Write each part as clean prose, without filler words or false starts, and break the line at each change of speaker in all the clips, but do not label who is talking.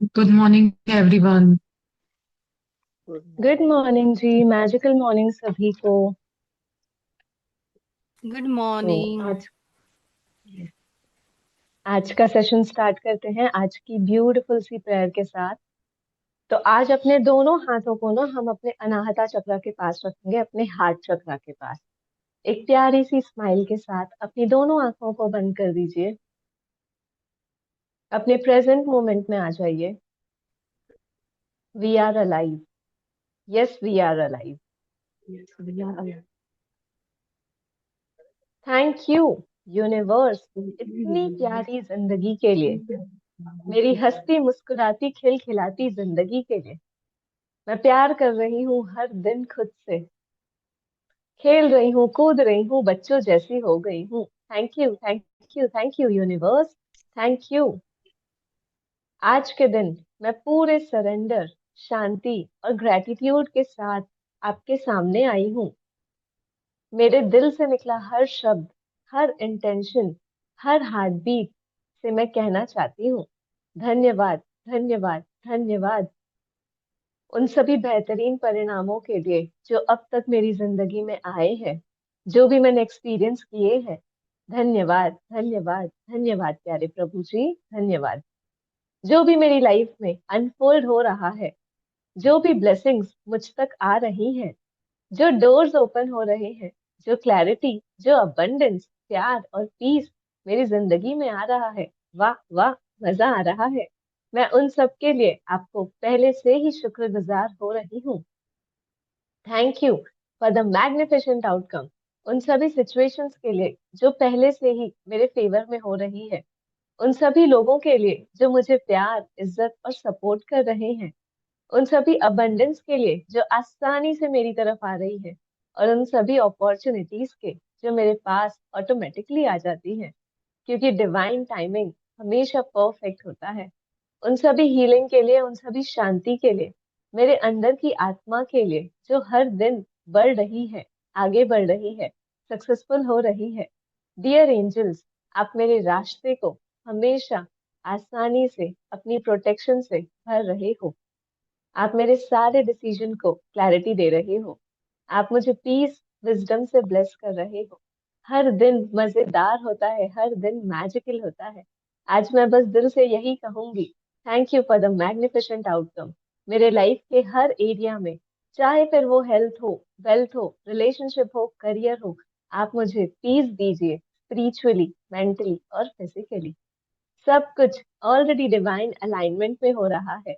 Good morning, everyone.
Good morning जी। Magical morning सभी को।
गुड
तो
मॉर्निंग।
आज का सेशन स्टार्ट करते हैं आज की ब्यूटीफुल सी प्रेयर के साथ। तो आज अपने दोनों हाथों को ना हम अपने अनाहता चक्र के पास रखेंगे, अपने हार्ट चक्र के पास। एक प्यारी सी स्माइल के साथ अपनी दोनों आंखों को बंद कर दीजिए। अपने प्रेजेंट मोमेंट में आ जाइए। We are alive. Yes, we are alive.
Yes, we are alive.
Thank you universe, इतनी प्यारी जिंदगी के लिए, मेरी हंसती मुस्कुराती खिलखिलाती जिंदगी के लिए। मैं प्यार कर रही हूँ हर दिन खुद से। खेल रही हूँ, कूद रही हूँ, बच्चों जैसी हो गई हूँ। Thank you, thank you, thank you universe. Thank you. आज के दिन मैं पूरे सरेंडर, शांति और ग्रेटिट्यूड के साथ आपके सामने आई हूँ। मेरे दिल से निकला हर शब्द, हर इंटेंशन, हर हार्ट बीट से मैं कहना चाहती हूँ धन्यवाद, धन्यवाद, धन्यवाद। उन सभी बेहतरीन परिणामों के लिए जो अब तक मेरी जिंदगी में आए हैं, जो भी मैंने एक्सपीरियंस किए हैं। धन्यवाद, धन्यवाद, धन्यवाद प्यारे प्रभु जी, धन्यवाद। जो भी मेरी लाइफ में अनफोल्ड हो रहा है, जो भी ब्लेसिंग्स मुझ तक आ रही हैं, जो डोर्स ओपन हो रहे हैं, जो क्लैरिटी, जो अबंडेंस, प्यार और पीस मेरी जिंदगी में आ रहा है, वाह वाह, मजा आ रहा है। मैं उन सब के लिए आपको पहले से ही शुक्रगुजार हो रही हूँ। Thank you for the magnificent outcome. उन सभी सिचुएशंस के लिए जो पहले से ही मेरे फेवर में हो रही है, उन सभी लोगों के लिए जो मुझे प्यार, इज्जत और सपोर्ट कर रहे हैं, उन सभी अबंडेंस के लिए जो आसानी से मेरी तरफ आ रही है, और उन सभी अपॉर्चुनिटीज के जो मेरे पास ऑटोमेटिकली आ जाती है, क्योंकि डिवाइन टाइमिंग हमेशा परफेक्ट होता है। उन सभी हीलिंग के लिए, उन सभी शांति के लिए, मेरे अंदर की आत्मा के लिए जो हर दिन बढ़ रही है, आगे बढ़ रही है, सक्सेसफुल हो रही है। डियर एंजल्स, आप मेरे रास्ते को हमेशा आसानी से अपनी प्रोटेक्शन से भर रहे हो। आप मेरे सारे डिसीजन को क्लैरिटी दे रहे हो। आप मुझे पीस, विजडम से ब्लेस कर रहे हो। हर दिन मजेदार होता है, हर दिन मैजिकल होता है। आज मैं बस दिल से यही कहूंगी, thank you for the magnificent outcome. मेरे लाइफ के हर एरिया में, चाहे फिर वो हेल्थ हो, वेल्थ हो, रिलेशनशिप हो, करियर हो, आप मुझे पीस दीजिए, स्पिरिचुअली, मेंटली और फिजिकली। सब कुछ ऑलरेडी डिवाइन अलाइनमेंट में हो रहा है।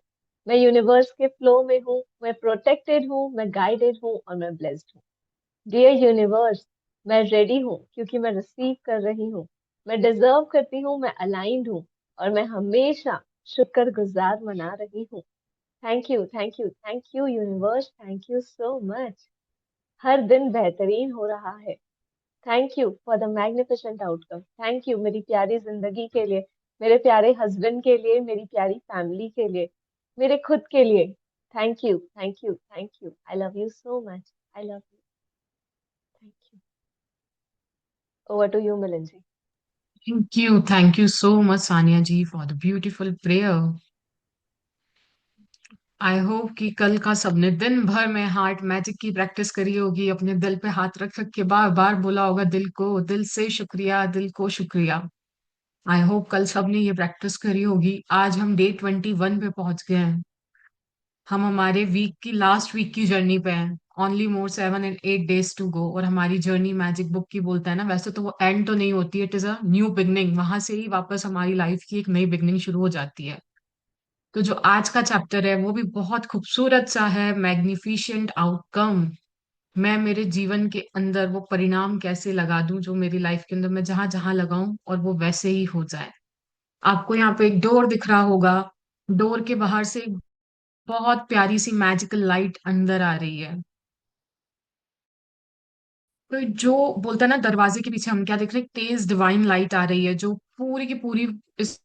मैं यूनिवर्स के फ्लो में हूँ, मैं प्रोटेक्टेड हूँ, मैं गाइडेड हूँ और मैं ब्लेस्ड हूँ। डियर यूनिवर्स, मैं रेडी हूँ क्योंकि मैं रिसीव कर रही हूँ। मैं डिजर्व करती हूँ, मैं अलाइंड हूँ और मैं हमेशा शुक्रगुजार मना रही हूँ। Thank you, thank you, thank you universe, thank you so much. हर दिन बेहतरीन हो रहा है। Thank you for the magnificent outcome. Thank you मेरी प्यारी जिंदगी के लिए, मेरे प्यारे हस्बैंड के लिए, मेरी प्यारी फैमिली के लिए, मेरे खुद के लिए। Thank you, thank you, thank you. I love you so much. I love you. Thank you. Over to you Milan ji.
Thank you. Thank you so much, Sania ji, for the beautiful prayer. I hope कि कल का सबने दिन भर में heart magic की practice करी होगी, अपने दिल पे हाथ रख रख के बार बार बोला होगा दिल को, दिल से शुक्रिया, दिल को शुक्रिया। आई होप कल सबने ये प्रैक्टिस करी होगी। आज हम डे 21 पे पहुंच गए हैं। हम हमारे वीक की लास्ट वीक की जर्नी पे हैं। Only more 7 and 8 days to go. और हमारी जर्नी मैजिक बुक की बोलता है ना, वैसे तो वो एंड तो नहीं होती है, it is a new beginning. वहां से ही वापस हमारी लाइफ की एक नई बिगनिंग शुरू हो जाती है। तो जो आज का चैप्टर है वो भी बहुत खूबसूरत सा है, मैग्निफिशेंट आउटकम। मैं मेरे जीवन के अंदर वो परिणाम कैसे लगा दूं जो मेरी लाइफ के अंदर मैं जहां जहां लगाऊं और वो वैसे ही हो जाए। आपको यहाँ पे एक डोर दिख रहा होगा। डोर के बाहर से एक बहुत प्यारी सी मैजिकल लाइट अंदर आ रही है। तो जो बोलता है ना, दरवाजे के पीछे हम क्या देख रहे हैं, तेज डिवाइन लाइट आ रही है जो पूरी की पूरी इस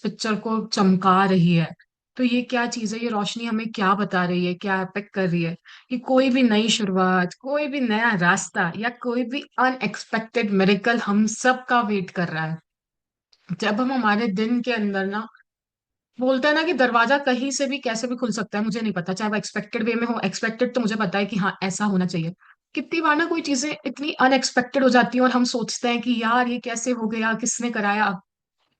पिक्चर को चमका रही है। तो ये क्या चीज है, ये रोशनी हमें क्या बता रही है, क्या अफेक्ट कर रही है? कि कोई भी नई शुरुआत, कोई भी नया रास्ता या कोई भी अनएक्सपेक्टेड मिरेकल हम सब का वेट कर रहा है। जब हम हमारे दिन के अंदर ना बोलते हैं ना कि दरवाजा कहीं से भी कैसे भी खुल सकता है, मुझे नहीं पता, चाहे वो एक्सपेक्टेड वे में हो। एक्सपेक्टेड तो मुझे पता है कि हाँ ऐसा होना चाहिए। कितनी बार ना कोई चीजें इतनी अनएक्सपेक्टेड हो जाती है और हम सोचते हैं कि यार ये कैसे हो गया, किसने कराया।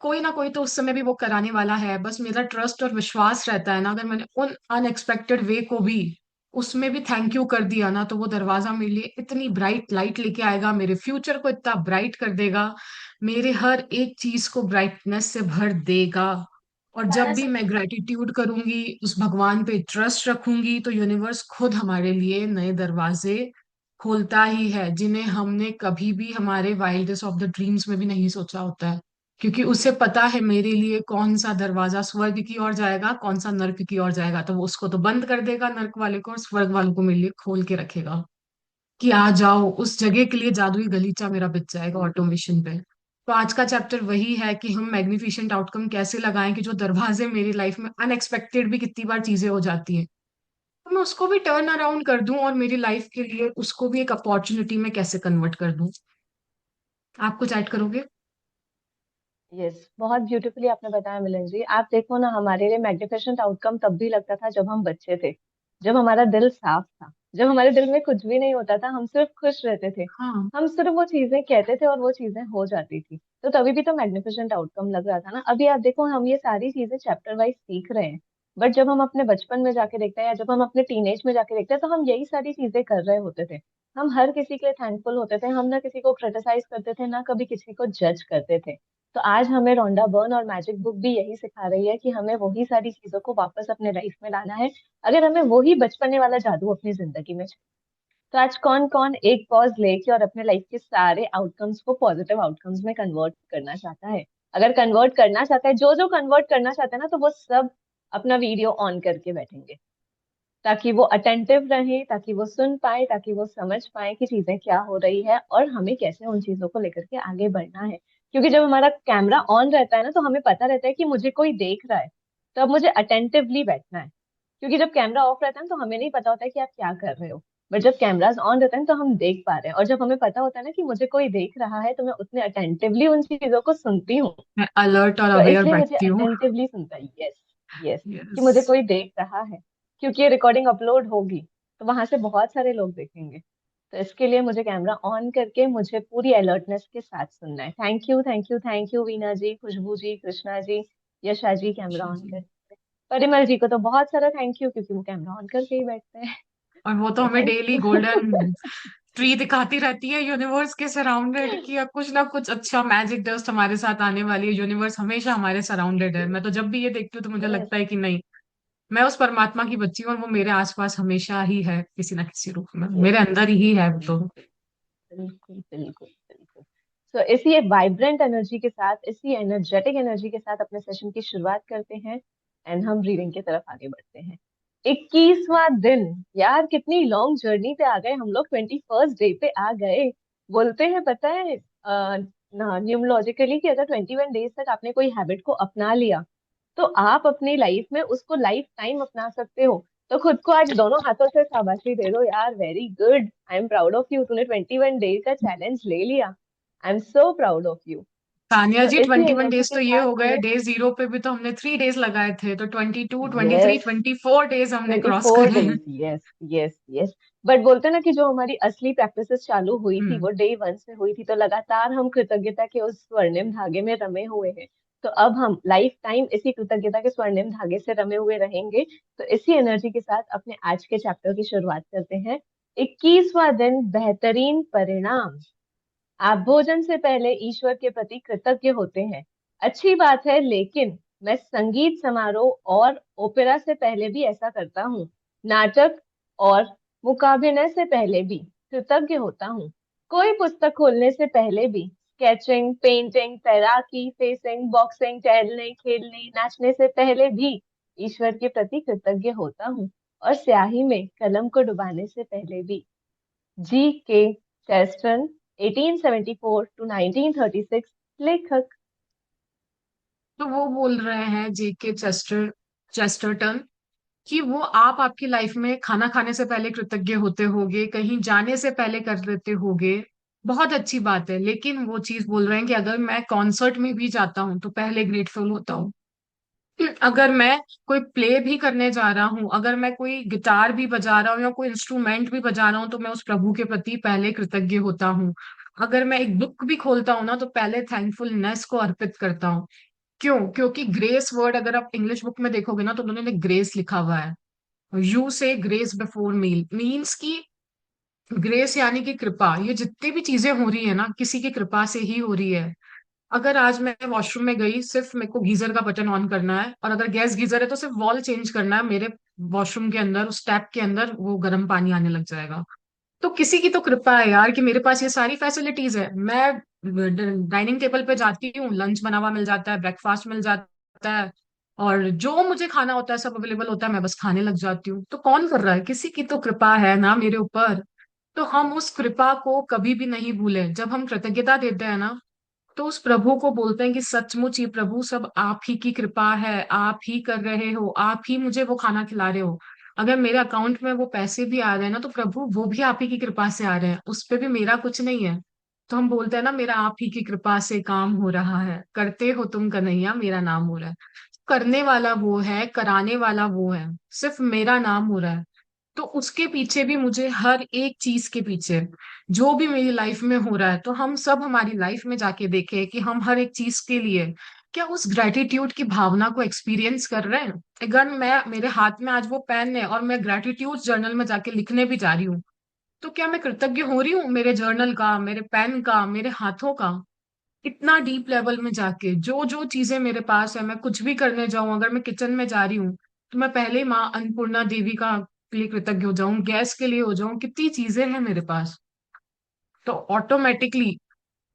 कोई ना कोई तो उस समय भी वो कराने वाला है। बस मेरा ट्रस्ट और विश्वास रहता है ना, अगर मैंने उन अनएक्सपेक्टेड वे को भी उसमें भी थैंक यू कर दिया ना, तो वो दरवाजा मेरे लिए इतनी ब्राइट लाइट लेके आएगा, मेरे फ्यूचर को इतना ब्राइट कर देगा, मेरे हर एक चीज को ब्राइटनेस से भर देगा। और जब भी मैं ग्रेटिट्यूड करूंगी, उस भगवान पे ट्रस्ट रखूंगी, तो यूनिवर्स खुद हमारे लिए नए दरवाजे खोलता ही है, जिन्हें हमने कभी भी हमारे वाइल्डेस्ट ऑफ द ड्रीम्स में भी नहीं सोचा होता है। क्योंकि उसे पता है मेरे लिए कौन सा दरवाजा स्वर्ग की ओर जाएगा, कौन सा नर्क की ओर जाएगा, तो वो उसको तो बंद कर देगा नर्क वाले को, और स्वर्ग वालों को मेरे लिए खोल के रखेगा कि आ जाओ। उस जगह के लिए जादुई गलीचा मेरा बिछ जाएगा ऑटोमेशन पे। तो आज का चैप्टर वही है कि हम मैग्निफिसेंट आउटकम कैसे लगाएं, कि जो दरवाजे मेरी लाइफ में अनएक्सपेक्टेड भी कितनी बार चीजें हो जाती है, तो मैं उसको भी टर्न अराउंड कर दूं और मेरी लाइफ के लिए उसको भी एक अपॉर्चुनिटी में कैसे कन्वर्ट कर दूं। आप कुछ ऐड करोगे?
यस, बहुत ब्यूटीफुली आपने बताया मिलन जी। आप देखो ना, हमारे लिए मैग्निफिसेंट आउटकम तब भी लगता था जब हम बच्चे थे, जब हमारा दिल साफ था, जब हमारे दिल में कुछ भी नहीं होता था, हम सिर्फ खुश रहते थे।
हाँ।
हम सिर्फ वो चीजें कहते थे और वो चीजें हो जाती थी, तो तभी भी तो मैग्निफिसेंट आउटकम लग रहा था ना। अभी आप देखो, हम ये सारी चीजें चैप्टर वाइज सीख रहे हैं, बट जब हम अपने बचपन में जाके देखते हैं या जब हम अपने टीनेज में जाके देखते हैं, तो हम यही सारी चीजें कर रहे होते थे। हम हर किसी के लिए थैंकफुल होते थे, हम ना किसी को क्रिटिसाइज करते थे, ना कभी किसी को जज करते थे। तो आज हमें रोंडा बर्न और मैजिक बुक भी यही सिखा रही है कि हमें वही सारी चीजों को वापस अपने लाइफ में लाना है, अगर हमें वही बचपने वाला जादू अपनी जिंदगी में चाहिए। तो आज कौन कौन एक पॉज लेके और अपने लाइफ के सारे आउटकम्स को पॉजिटिव आउटकम्स में कन्वर्ट करना चाहता है? अगर कन्वर्ट करना चाहता है, जो जो कन्वर्ट करना चाहता है ना, तो वो सब अपना वीडियो ऑन करके बैठेंगे, ताकि वो अटेंटिव रहे, ताकि वो सुन पाए, ताकि वो समझ पाए कि चीजें क्या हो रही है और हमें कैसे उन चीजों को लेकर के आगे बढ़ना है। क्योंकि जब हमारा कैमरा ऑन रहता है ना, तो हमें पता रहता है कि मुझे कोई देख रहा है, तो अब मुझे अटेंटिवली बैठना है। क्योंकि जब कैमरा ऑफ रहता है ना, तो हमें नहीं पता होता है कि आप क्या कर रहे हो, बट जब कैमराज ऑन रहता है ना, तो हम देख पा रहे हैं, और जब हमें पता होता है ना कि मुझे कोई देख रहा है, तो मैं उतने अटेंटिवली उन चीजों को सुनती हूँ।
मैं अलर्ट और
तो
अवेयर
इसलिए मुझे
बैठती हूँ।
अटेंटिवली सुनता है। यस, यस, कि
यस।
मुझे कोई देख रहा है। क्योंकि ये रिकॉर्डिंग अपलोड होगी, तो वहां से बहुत सारे लोग देखेंगे। तो इसके लिए मुझे कैमरा ऑन करके मुझे पूरी अलर्टनेस के साथ सुनना है। Thank you, thank you, thank you Veena ji, Khushboo ji, Krishna ji, Yasha ji, camera on कर। परिमल जी को तो बहुत सारा थैंक यू, क्योंकि वो कैमरा ऑन करके ही बैठते हैं।
और वो तो
तो
हमें
thank
daily
you.
Golden tree दिखाती रहती है यूनिवर्स के सराउंडेड, कि अब कुछ ना कुछ अच्छा मैजिक डस्ट हमारे साथ आने वाली है। यूनिवर्स हमेशा हमारे सराउंडेड है। मैं तो जब भी ये देखती हूँ तो मुझे
यस,
लगता है कि नहीं, मैं उस परमात्मा की बच्ची हूँ और वो मेरे आसपास हमेशा ही है, किसी ना किसी रूप में
यस,
मेरे अंदर ही है वो तो।
बिल्कुल, बिल्कुल, बिल्कुल। तो इसी वाइब्रेंट एनर्जी के साथ, इसी एनर्जेटिक एनर्जी के साथ अपने सेशन की शुरुआत करते हैं, एंड हम रीडिंग की तरफ आगे बढ़ते हैं। 21वां दिन। यार कितनी लॉन्ग जर्नी पे आ गए हम लोग, 21st डे पे आ गए। बोलते हैं पता है न्यूमरोलॉजिकली कि अगर 21 डेज तक आपने कोई हैबिट को अपना लिया, तो आप अपनी लाइफ में उसको लाइफ टाइम अपना सकते हो। तो खुद को आज दोनों हाथों से शाबाशी दे दो यार, very good, I am proud of you, तूने 21 डे का चैलेंज ले लिया। I am so proud of you.
Tania
तो
जी,
इसी
21
एनर्जी
डेज
के
तो ये
साथ
हो गए,
हमें,
डे जीरो पे भी तो हमने 3 डेज लगाए थे, तो 22, 23,
यस,
24 डेज हमने
ट्वेंटी
क्रॉस
फोर
करे हैं।
Days yes, yes, yes. But बोलते हैं ना कि जो हमारी असली प्रैक्टिसेस चालू हुई थी,
हम्म।
वो डे 1 से हुई थी, तो लगातार हम कृतज्ञता के उस स्वर्णिम धागे में रमे हुए हैं। तो अब हम लाइफ टाइम इसी कृतज्ञता के स्वर्णिम धागे से रमे हुए रहेंगे। तो इसी एनर्जी के साथ अपने आज के चैप्टर की शुरुआत करते हैं। 21वां दिन, बेहतरीन परिणाम। आप भोजन से पहले ईश्वर के प्रति कृतज्ञ होते हैं। अच्छी बात है, लेकिन मैं संगीत समारोह और ओपेरा से पहले भी ऐसा करता हूँ। नाटक और मुकाबले से पहले भी कृतज्ञ होता हूँ। कोई पुस्तक खोलने से पहले भी, स्केचिंग, पेंटिंग, तैराकी, फेसिंग, बॉक्सिंग, टहलने, खेलने, नाचने से पहले भी ईश्वर के प्रति कृतज्ञ होता हूँ। और स्याही में कलम को डुबाने से पहले भी। जी के चेस्टन, 1874 टू 1936, लेखक।
तो वो बोल रहे हैं जेके चेस्टरटन कि वो आपकी लाइफ में खाना खाने से पहले कृतज्ञ होते होगे, कहीं जाने से पहले कर लेते होगे, बहुत अच्छी बात है, लेकिन वो चीज बोल रहे हैं कि अगर मैं कॉन्सर्ट में भी जाता हूँ तो पहले ग्रेटफुल होता हूँ। अगर मैं कोई प्ले भी करने जा रहा हूँ, अगर मैं कोई गिटार भी बजा रहा हूँ या कोई इंस्ट्रूमेंट भी बजा रहा हूँ, तो मैं उस प्रभु के प्रति पहले कृतज्ञ होता हूँ। अगर मैं एक बुक भी खोलता हूँ ना, तो पहले थैंकफुलनेस को अर्पित करता हूँ। क्यों? क्योंकि ग्रेस वर्ड अगर आप इंग्लिश बुक में देखोगे ना, तो उन्होंने ग्रेस लिखा हुआ है। यू से ग्रेस बिफोर मील मीन्स की ग्रेस यानी कि कृपा। ये जितनी भी चीजें हो रही है ना, किसी की कृपा से ही हो रही है। अगर आज मैं वॉशरूम में गई, सिर्फ मेरे को गीजर का बटन ऑन करना है, और अगर गैस गीजर है तो सिर्फ वॉल चेंज करना है, मेरे वॉशरूम के अंदर उस टैप के अंदर वो गर्म पानी आने लग जाएगा। तो किसी की तो कृपा है यार कि मेरे पास ये सारी फैसिलिटीज है। मैं डाइनिंग टेबल पे जाती हूँ, लंच बना हुआ मिल जाता है, ब्रेकफास्ट मिल जाता है, और जो मुझे खाना होता है सब अवेलेबल होता है, मैं बस खाने लग जाती हूँ। तो कौन कर रहा है? किसी की तो कृपा है ना मेरे ऊपर। तो हम उस कृपा को कभी भी नहीं भूलें। जब हम कृतज्ञता देते हैं ना, तो उस प्रभु को बोलते हैं कि सचमुच ये प्रभु सब आप ही की कृपा है, आप ही कर रहे हो, आप ही मुझे वो खाना खिला रहे हो। अगर मेरे अकाउंट में वो पैसे भी आ रहे हैं ना, तो प्रभु वो भी आप ही की कृपा से आ रहे हैं, उस पे भी मेरा कुछ नहीं है। तो हम बोलते हैं ना, मेरा आप ही की कृपा से काम हो रहा है, करते हो तुम कन्हैया मेरा नाम हो रहा है। करने वाला वो है, कराने वाला वो है, सिर्फ मेरा नाम हो रहा है। तो उसके पीछे भी मुझे हर एक चीज के पीछे जो भी मेरी लाइफ में हो रहा है, तो हम सब हमारी लाइफ में जाके देखें कि हम हर एक चीज के लिए क्या उस ग्रेटिट्यूड की भावना को एक्सपीरियंस कर रहे हैं। अगर मैं, मेरे हाथ में आज वो पेन है और मैं ग्रेटिट्यूड जर्नल में जाके लिखने भी जा रही हूँ, तो क्या मैं कृतज्ञ हो रही हूँ मेरे जर्नल का, मेरे पेन का, मेरे हाथों का? इतना डीप लेवल में जाके जो जो चीजें मेरे पास है, मैं कुछ भी करने जाऊं, अगर मैं किचन में जा रही हूँ, तो मैं पहले ही माँ अन्नपूर्णा देवी का के लिए कृतज्ञ हो जाऊं, गैस के लिए हो जाऊं, कितनी चीजें हैं मेरे पास। तो ऑटोमेटिकली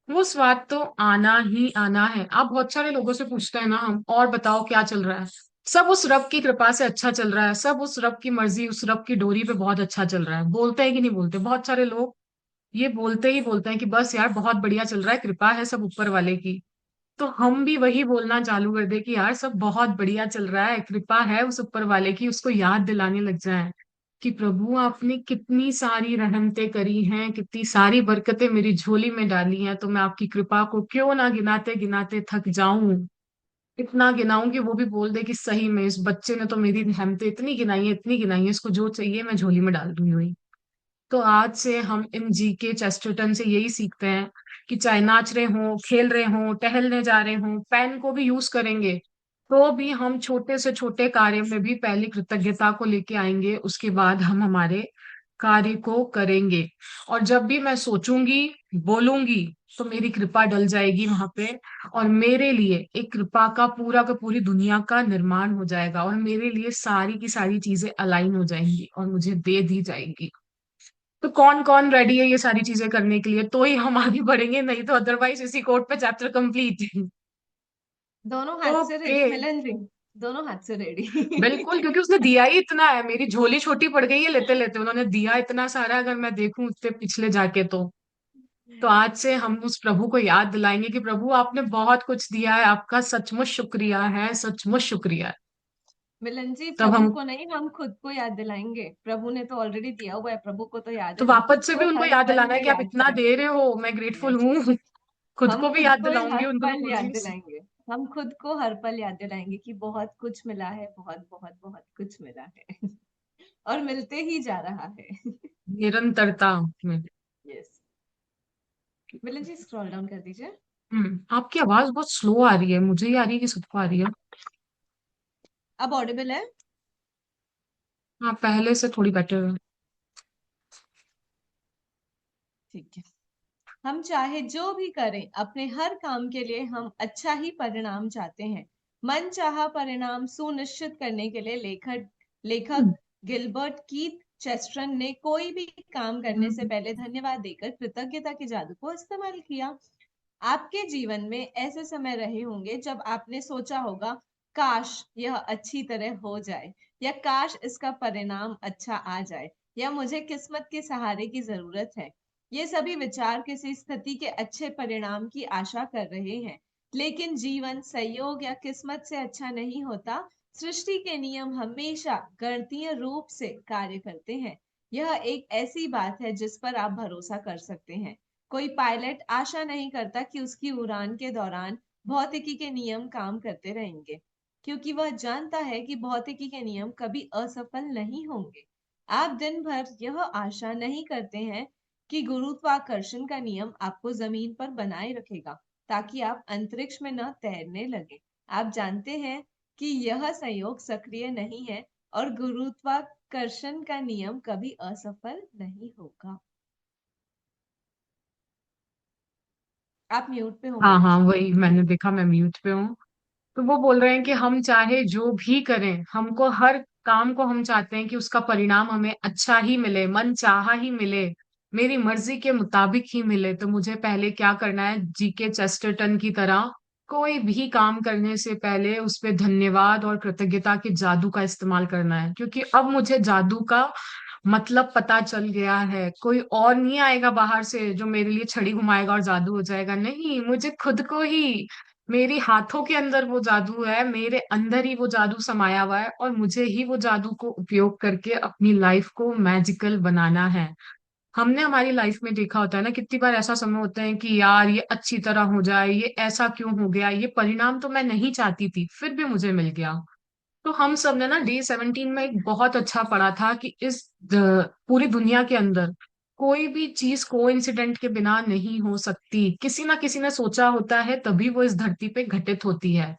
वो स्वाद तो आना ही आना है। आप बहुत सारे लोगों से पूछते हैं ना, हम और बताओ क्या चल रहा है, सब उस रब की कृपा से अच्छा चल रहा है, सब उस रब की मर्जी, उस रब की डोरी पे बहुत अच्छा चल रहा है। बोलते हैं कि नहीं बोलते? बहुत सारे लोग ये बोलते ही बोलते हैं कि बस यार बहुत बढ़िया चल रहा है, कृपा है सब ऊपर वाले की। तो हम भी वही बोलना चालू कर दे कि यार सब बहुत बढ़िया चल रहा है, कृपा है उस ऊपर वाले की, उसको याद दिलाने लग जाएं कि प्रभु आपने कितनी सारी रहमतें करी हैं, कितनी सारी बरकतें मेरी झोली में डाली हैं, तो मैं आपकी कृपा को क्यों ना गिनाते गिनाते थक जाऊं। इतना गिनाऊं कि वो भी बोल दे कि सही में इस बच्चे ने तो मेरी रहमतें इतनी गिनाई है, इतनी गिनाई है, इसको जो चाहिए मैं झोली में डाल दूंगी। तो आज से हम इन जीके चेस्टरटन से यही सीखते हैं कि चाहे नाच रहे हों, खेल रहे हों, टहलने जा रहे हों, पेन को भी यूज करेंगे, तो भी हम छोटे से छोटे कार्य में भी पहले कृतज्ञता को लेके आएंगे, उसके बाद हम हमारे कार्य को करेंगे। और जब भी मैं सोचूंगी, बोलूंगी, तो मेरी कृपा डल जाएगी वहां पे, और मेरे लिए एक कृपा का पूरी दुनिया का निर्माण हो जाएगा, और मेरे लिए सारी की सारी चीजें अलाइन हो जाएंगी और मुझे दे दी जाएंगी। तो कौन कौन रेडी है ये सारी चीजें करने के लिए? तो ही हम आगे बढ़ेंगे, नहीं तो अदरवाइज इसी कोड पे चैप्टर कंप्लीट।
दोनों हाथ से
ओके।
रेडी मिलन जी, दोनों हाथ से रेडी।
बिल्कुल, क्योंकि उसने दिया ही इतना है, मेरी झोली छोटी पड़ गई है लेते लेते, उन्होंने दिया इतना सारा, अगर मैं देखूं उससे पिछले जाके तो आज से हम उस प्रभु को याद दिलाएंगे कि प्रभु आपने बहुत कुछ दिया है, आपका सचमुच शुक्रिया है, सचमुच शुक्रिया है।
मिलन जी,
तब
प्रभु
हम
को नहीं, हम खुद को याद दिलाएंगे। प्रभु ने तो ऑलरेडी दिया हुआ है, प्रभु को तो याद
तो
है, हम खुद
वापस से भी
को
उनको
हर
याद
पल
दिलाना है
में
कि आप
याद
इतना दे
करेंगे।
रहे हो, मैं ग्रेटफुल
यस,
हूँ। खुद
हम
को भी
खुद
याद
को
दिलाऊंगी
हर
उनको
पल याद
रोजी।
दिलाएंगे। हम खुद को हर पल याद दिलाएंगे कि बहुत कुछ मिला है, बहुत बहुत बहुत कुछ मिला है। और मिलते ही जा रहा है।
निरंतरता में।
यस। मिलन जी, स्क्रॉल डाउन कर दीजिए।
आपकी आवाज बहुत स्लो आ रही है, मुझे ही आ रही है कि सबको आ रही है?
अब ऑडिबल है?
हाँ, पहले से थोड़ी बेटर है।
ठीक है। हम चाहे जो भी करें, अपने हर काम के लिए हम अच्छा ही परिणाम चाहते हैं। मन चाहा परिणाम सुनिश्चित करने के लिए लेखक लेखक गिलबर्ट कीथ चेस्टरन ने कोई भी काम करने से पहले धन्यवाद देकर कृतज्ञता के जादू को इस्तेमाल किया। आपके जीवन में ऐसे समय रहे होंगे जब आपने सोचा होगा, काश यह अच्छी तरह हो जाए, या काश इसका परिणाम अच्छा आ जाए, या मुझे किस्मत के सहारे की जरूरत है। ये सभी विचार किसी स्थिति के अच्छे परिणाम की आशा कर रहे हैं। लेकिन जीवन संयोग या किस्मत से अच्छा नहीं होता। सृष्टि के नियम हमेशा गणितीय रूप से कार्य करते हैं। यह एक ऐसी बात है जिस पर आप भरोसा कर सकते हैं। कोई पायलट आशा नहीं करता कि उसकी उड़ान के दौरान भौतिकी के नियम काम करते रहेंगे। क्योंकि वह जानता है कि भौतिकी के नियम कभी असफल नहीं होंगे। आप दिन भर यह आशा नहीं करते हैं कि गुरुत्वाकर्षण का नियम आपको जमीन पर बनाए रखेगा ताकि आप अंतरिक्ष में न तैरने लगे। आप जानते हैं कि यह संयोग सक्रिय नहीं है और गुरुत्वाकर्षण का नियम कभी असफल नहीं होगा। आप म्यूट पे हो
हाँ
मैडम।
हाँ, वही मैंने देखा, मैं म्यूट पे हूँ। तो वो बोल रहे हैं कि हम चाहे जो भी करें, हमको हर काम को हम चाहते हैं कि उसका परिणाम हमें अच्छा ही मिले, मन चाहा ही मिले, मेरी मर्जी के मुताबिक ही मिले। तो मुझे पहले क्या करना है, जीके चेस्टरटन की तरह कोई भी काम करने से पहले उस पे धन्यवाद और कृतज्ञता के जादू का इस्तेमाल करना है। क्योंकि अब मुझे जादू का मतलब पता चल गया है। कोई और नहीं आएगा बाहर से जो मेरे लिए छड़ी घुमाएगा और जादू हो जाएगा, नहीं, मुझे खुद को ही, मेरे हाथों के अंदर वो जादू है, मेरे अंदर ही वो जादू समाया हुआ है, और मुझे ही वो जादू को उपयोग करके अपनी लाइफ को मैजिकल बनाना है। हमने हमारी लाइफ में देखा होता है ना, कितनी बार ऐसा समय होता है कि यार ये अच्छी तरह हो जाए, ये ऐसा क्यों हो गया, ये परिणाम तो मैं नहीं चाहती थी फिर भी मुझे मिल गया। तो हम सब ने ना डे 17 में एक बहुत अच्छा पढ़ा था कि इस पूरी दुनिया के अंदर कोई भी चीज कोइंसिडेंट के बिना नहीं हो सकती। किसी ना किसी ने सोचा होता है तभी वो इस धरती पे घटित होती है।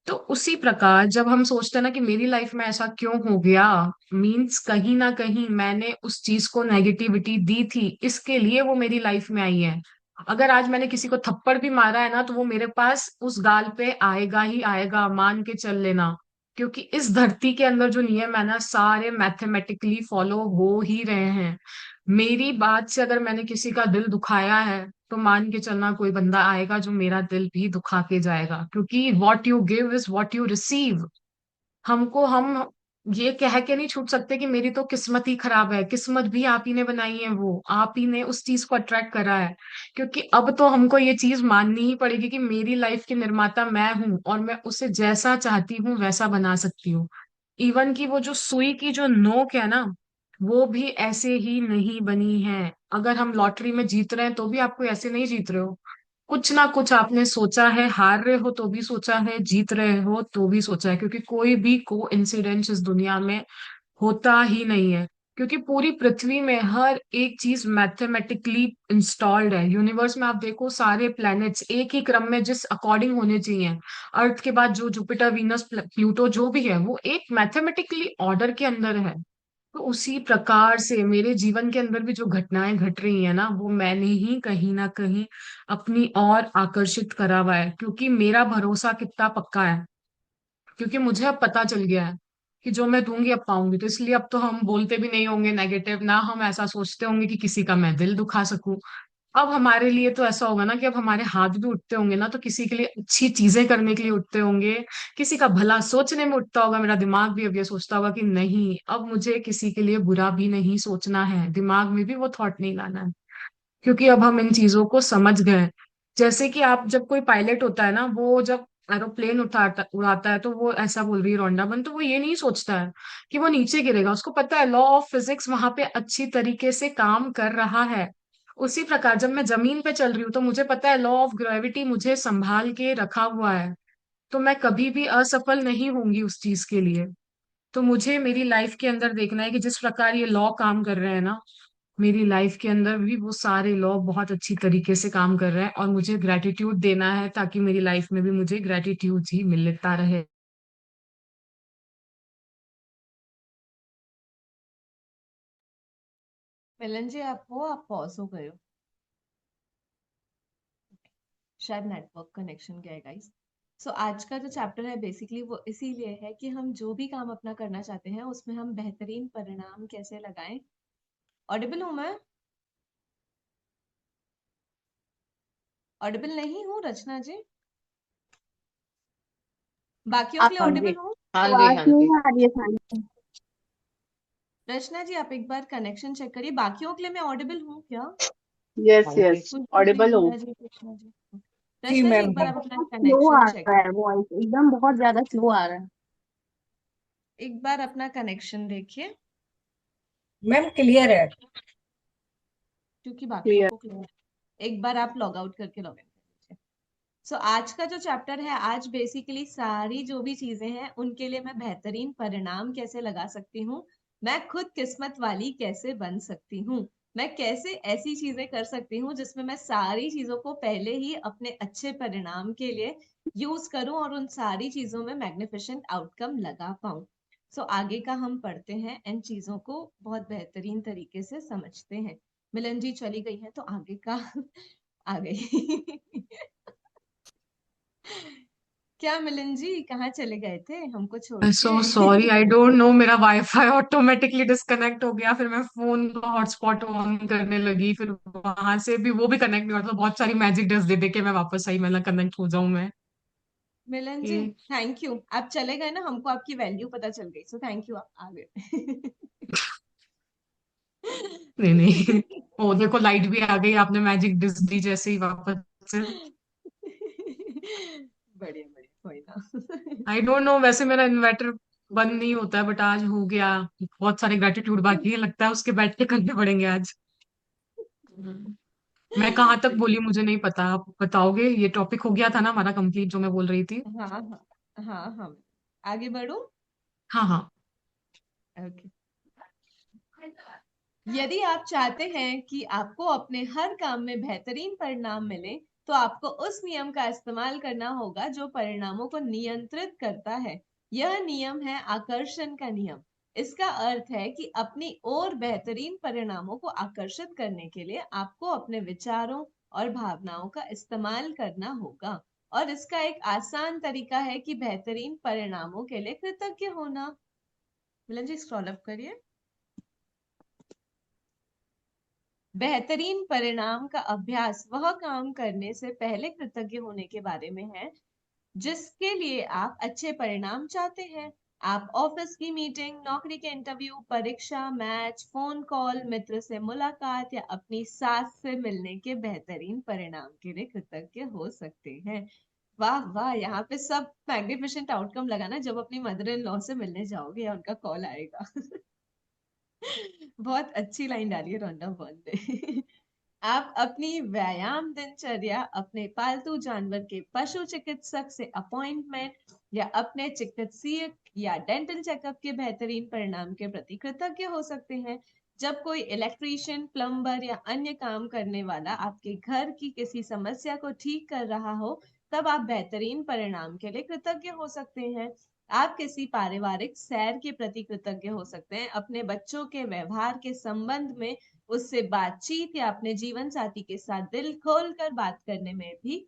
तो उसी प्रकार जब हम सोचते हैं ना कि मेरी लाइफ में ऐसा क्यों हो गया, मीन्स कहीं ना कहीं मैंने उस चीज को नेगेटिविटी दी थी, इसके लिए वो मेरी लाइफ में आई है। अगर आज मैंने किसी को थप्पड़ भी मारा है ना, तो वो मेरे पास उस गाल पे आएगा ही आएगा, मान के चल लेना। क्योंकि इस धरती के अंदर जो नियम है ना, सारे मैथमेटिकली फॉलो हो ही रहे हैं। मेरी बात से अगर मैंने किसी का दिल दुखाया है, तो मान के चलना कोई बंदा आएगा जो मेरा दिल भी दुखा के जाएगा। क्योंकि what you give is what you receive. हमको हम ये कह के नहीं छूट सकते कि मेरी तो किस्मत ही खराब है। किस्मत भी आप ही ने बनाई है, वो आप ही ने उस चीज को अट्रैक्ट करा है। क्योंकि अब तो हमको ये चीज माननी ही पड़ेगी कि मेरी लाइफ की निर्माता मैं हूं, और मैं उसे जैसा चाहती हूँ वैसा बना सकती हूँ। इवन की वो जो सुई की जो नोक है ना, वो भी ऐसे ही नहीं बनी है। अगर हम लॉटरी में जीत रहे हैं तो भी आपको ऐसे नहीं जीत रहे हो। कुछ ना कुछ आपने सोचा है, हार रहे हो तो भी सोचा है, जीत रहे हो तो भी सोचा है। क्योंकि कोई भी को इंसिडेंस इस दुनिया में होता ही नहीं है। क्योंकि पूरी पृथ्वी में हर एक चीज मैथमेटिकली इंस्टॉल्ड है। यूनिवर्स में आप देखो, सारे प्लैनेट्स एक ही क्रम में जिस अकॉर्डिंग होने चाहिए, अर्थ के बाद जो जुपिटर वीनस प्लूटो जो भी है, वो एक मैथमेटिकली ऑर्डर के अंदर है। तो उसी प्रकार से मेरे जीवन के अंदर भी जो घटनाएं घट रही है ना, वो मैंने ही कहीं ना कहीं अपनी ओर आकर्षित करा हुआ है। क्योंकि मेरा भरोसा कितना पक्का है, क्योंकि मुझे अब पता चल गया है कि जो मैं दूंगी अब पाऊंगी। तो इसलिए अब तो हम बोलते भी नहीं होंगे नेगेटिव, ना हम ऐसा सोचते होंगे कि किसी का मैं दिल दुखा सकूं। अब हमारे लिए तो ऐसा होगा ना कि अब हमारे हाथ भी उठते होंगे ना, तो किसी के लिए अच्छी चीजें करने के लिए उठते होंगे, किसी का भला सोचने में उठता होगा। मेरा दिमाग भी अब ये सोचता होगा कि नहीं, अब मुझे किसी के लिए बुरा भी नहीं सोचना है, दिमाग में भी वो थॉट नहीं लाना है। क्योंकि अब हम इन चीजों को समझ गए हैं। जैसे कि आप जब कोई पायलट होता है ना, वो जब एरोप्लेन उड़ाता है, तो वो ऐसा बोल रही है रोंडा बन, तो वो ये नहीं सोचता है कि वो नीचे गिरेगा। उसको पता है लॉ ऑफ फिजिक्स वहां पे अच्छी तरीके से काम कर रहा है। उसी प्रकार जब मैं जमीन पे चल रही हूँ, तो मुझे पता है लॉ ऑफ ग्रेविटी मुझे संभाल के रखा हुआ है। तो मैं कभी भी असफल नहीं होंगी उस चीज के लिए। तो मुझे मेरी लाइफ के अंदर देखना है कि जिस प्रकार ये लॉ काम कर रहे हैं ना, मेरी लाइफ के अंदर भी वो सारे लॉ बहुत अच्छी तरीके से काम कर रहे हैं, और मुझे ग्रेटिट्यूड देना है ताकि मेरी लाइफ में भी मुझे ग्रेटिट्यूड ही मिलता रहे।
मिलन जी, आप हो, आप पॉज हो गए हो। शायद नेटवर्क कनेक्शन गया है गाइस। सो आज का जो चैप्टर है बेसिकली वो इसीलिए है कि हम जो भी काम अपना करना चाहते हैं उसमें हम बेहतरीन परिणाम कैसे लगाएं। ऑडिबल हूं मैं? ऑडिबल नहीं हूँ रचना जी? बाकियों के लिए
हाँ जी।
ऑडिबल हूँ?
हाँ जी।
आवाज
हाँ जी।
नहीं आ रही है सानी।
रचना जी आप एक बार कनेक्शन चेक करिए, बाकियों के लिए मैं ऑडिबल हूँ क्या?
यस
हाँ जी।
यस।
खुशबू जी,
ऑडिबल हो।
गीता जी, कृष्णा जी।
जी
रचना जी
मैम,
एक बार आप अपना
बहुत स्लो
कनेक्शन
आ
चेक
रहा है,
करिए।
वॉइस एकदम बहुत ज्यादा स्लो आ रहा है।
एक बार अपना कनेक्शन देखिए,
मैम क्लियर है।
क्योंकि बाकियों
क्लियर।
को क्लियर। एक बार आप लॉग आउट करके लॉग इन कीजिए।
सो आज का जो चैप्टर है, आज बेसिकली सारी जो भी चीजें हैं उनके लिए मैं बेहतरीन परिणाम कैसे लगा सकती हूँ, मैं खुद किस्मत वाली कैसे बन सकती हूँ, मैं कैसे ऐसी चीजें कर सकती हूँ जिसमें मैं सारी चीजों को पहले ही अपने अच्छे परिणाम के लिए यूज करूं और उन सारी चीजों में मैग्निफिसेंट आउटकम लगा पाऊं। सो आगे का हम पढ़ते हैं, इन चीजों को बहुत बेहतरीन तरीके से समझते हैं। मिलन जी चली गई है तो आगे का आ गई। क्या मिलन जी कहाँ चले गए थे हमको छोड़
सो
के?
सॉरी, आई डोंट नो, मेरा वाईफाई ऑटोमेटिकली डिस्कनेक्ट हो गया, फिर मैं फोन का हॉटस्पॉट ऑन करने लगी, फिर वहां से भी वो भी कनेक्ट नहीं हुआ, तो बहुत सारी मैजिक डस्ट दे दे के मैं वापस आई, मतलब कनेक्ट हो जाऊं मैं।
मिलन जी
ये
थैंक यू, आप चले गए ना, हमको आपकी वैल्यू पता चल गई, सो थैंक यू, आप आ गए।
नहीं नहीं, ओ देखो लाइट भी आ गई, आपने मैजिक डिश दी जैसे ही वापस से।
बढ़िया बढ़िया, कोई ना।
आई डोंट नो, वैसे मेरा इन्वर्टर बंद नहीं होता है, बट आज हो गया। बहुत सारे ग्रेटिट्यूड बाकी है, लगता है उसके बैठ के करने पड़ेंगे आज। मैं कहाँ तक बोली मुझे नहीं पता, आप बताओगे? ये टॉपिक हो गया था ना हमारा कंप्लीट, जो मैं बोल रही थी।
हाँ हाँ हाँ हाँ, आगे बढ़ो।
हाँ हाँ।
ओके। यदि आप चाहते हैं कि आपको अपने हर काम में बेहतरीन परिणाम मिले, तो आपको उस नियम का इस्तेमाल करना होगा जो परिणामों को नियंत्रित करता है। यह नियम है आकर्षण का नियम। इसका अर्थ है कि अपनी ओर बेहतरीन परिणामों को आकर्षित करने के लिए आपको अपने विचारों और भावनाओं का इस्तेमाल करना होगा। और इसका एक आसान तरीका है कि बेहतरीन परिणामों के लिए कृतज्ञ होना। मिलन जी स्क्रॉल अप करिए। बेहतरीन परिणाम का अभ्यास वह काम करने से पहले कृतज्ञ होने के बारे में है जिसके लिए आप अच्छे परिणाम चाहते हैं। आप ऑफिस की मीटिंग, नौकरी के इंटरव्यू, परीक्षा, मैच, फोन कॉल, मित्र से मुलाकात या अपनी सास से मिलने के बेहतरीन परिणाम के लिए कृतज्ञ हो सकते हैं। वाह वाह, यहाँ पे सब मैग्निफिसेंट आउटकम लगाना जब अपनी मदर इन लॉ से मिलने जाओगे या उनका कॉल आएगा। बहुत अच्छी लाइन डाली है रोंडा बॉल ने। आप अपनी व्यायाम दिनचर्या, अपने पालतू जानवर के पशु चिकित्सक से अपॉइंटमेंट या अपने चिकित्सीय या डेंटल चेकअप के बेहतरीन परिणाम के प्रति कृतज्ञ हो सकते हैं। जब कोई इलेक्ट्रीशियन, प्लम्बर या अन्य काम करने वाला आपके घर की किसी समस्या को ठीक कर रहा हो, तब आप बेहतरीन परिणाम के लिए कृतज्ञ हो सकते हैं। आप किसी पारिवारिक सैर के प्रति कृतज्ञ हो सकते हैं। अपने बच्चों के व्यवहार के संबंध में उससे बातचीत या अपने जीवन साथी के साथ दिल खोल कर बात करने में भी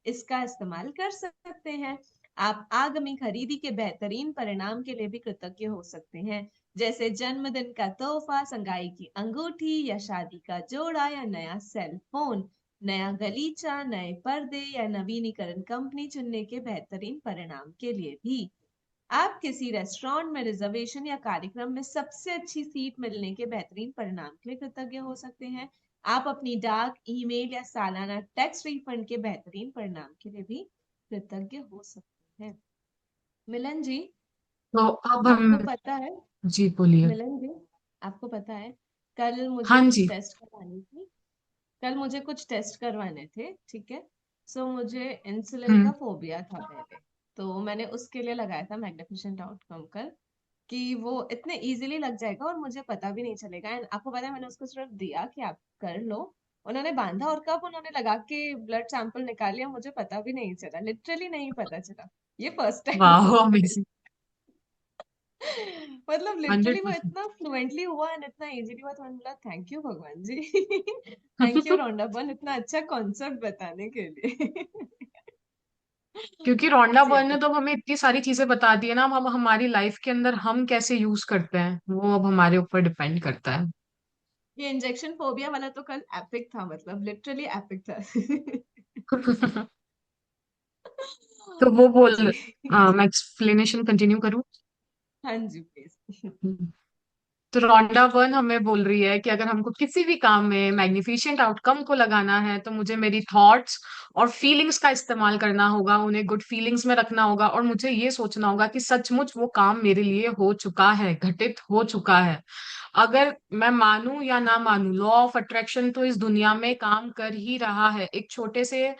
इसका इस्तेमाल कर सकते हैं। आप आगामी खरीदी के बेहतरीन परिणाम के लिए भी कृतज्ञ हो सकते हैं, जैसे जन्मदिन का तोहफा, संगाई की अंगूठी या शादी का जोड़ा या नया सेल फोन, नया गलीचा, नए पर्दे या नवीनीकरण कंपनी चुनने के बेहतरीन परिणाम के लिए भी। आप किसी रेस्टोरेंट में रिजर्वेशन या कार्यक्रम में सबसे अच्छी सीट मिलने के बेहतरीन परिणाम के लिए कृतज्ञ हो सकते हैं। आप अपनी डाक, ईमेल या सालाना टैक्स रिफंड के बेहतरीन परिणाम के लिए भी कृतज्ञ हो सकते हैं। मिलन जी,
तो अब
आपको
हम,
पता है,
जी बोलिए।
मिलन जी आपको पता है, कल मुझे
हाँ
कुछ
जी।
टेस्ट करवानी थी। कल मुझे कुछ टेस्ट करवाने थे, ठीक है। सो मुझे इंसुलिन का
हम्म।
फोबिया था पहले, तो मैंने उसके लिए लगाया था मैग्निफिसेंट आउटकम कल, कि वो इतने इजीली लग जाएगा और मुझे पता भी नहीं चलेगा। एंड आपको पता है, मैंने उसको सिर्फ दिया कि आप कर लो, उन्होंने बांधा और कब उन्होंने लगा के ब्लड सैंपल निकाल लिया मुझे पता भी नहीं चला, लिटरली नहीं पता चला। ये फर्स्ट टाइम
वाह,
हुआ मेरे।
अमेजिंग।
मतलब लिटरली वो
100%।
इतना फ्लुएंटली हुआ एंड इतना इजीली हुआ, तो मैंने बोला थैंक यू भगवान जी। थैंक यू रोंडाबन, इतना अच्छा कॉन्सेप्ट बताने के लिए।
क्योंकि रोंडा
जी
बर्न
तो
ने तो हमें इतनी सारी चीजें बता दी है ना, अब हम हमारी लाइफ के अंदर हम कैसे यूज करते हैं वो अब हमारे ऊपर डिपेंड करता है।
ये इंजेक्शन फोबिया वाला तो कल एपिक था, मतलब लिटरली एपिक था।
तो वो बोल,
जी।
मैं एक्सप्लेनेशन कंटिन्यू करूँ?
हाँ जी प्लीज।
तो रॉन्डा बर्न हमें बोल रही है कि अगर हमको किसी भी काम में मैग्निफिशेंट आउटकम को लगाना है, तो मुझे मेरी थॉट्स और फीलिंग्स का इस्तेमाल करना होगा, उन्हें गुड फीलिंग्स में रखना होगा, और मुझे ये सोचना होगा कि सचमुच वो काम मेरे लिए हो चुका है, घटित हो चुका है। अगर मैं मानूं या ना मानूं, लॉ ऑफ अट्रैक्शन तो इस दुनिया में काम कर ही रहा है। एक छोटे से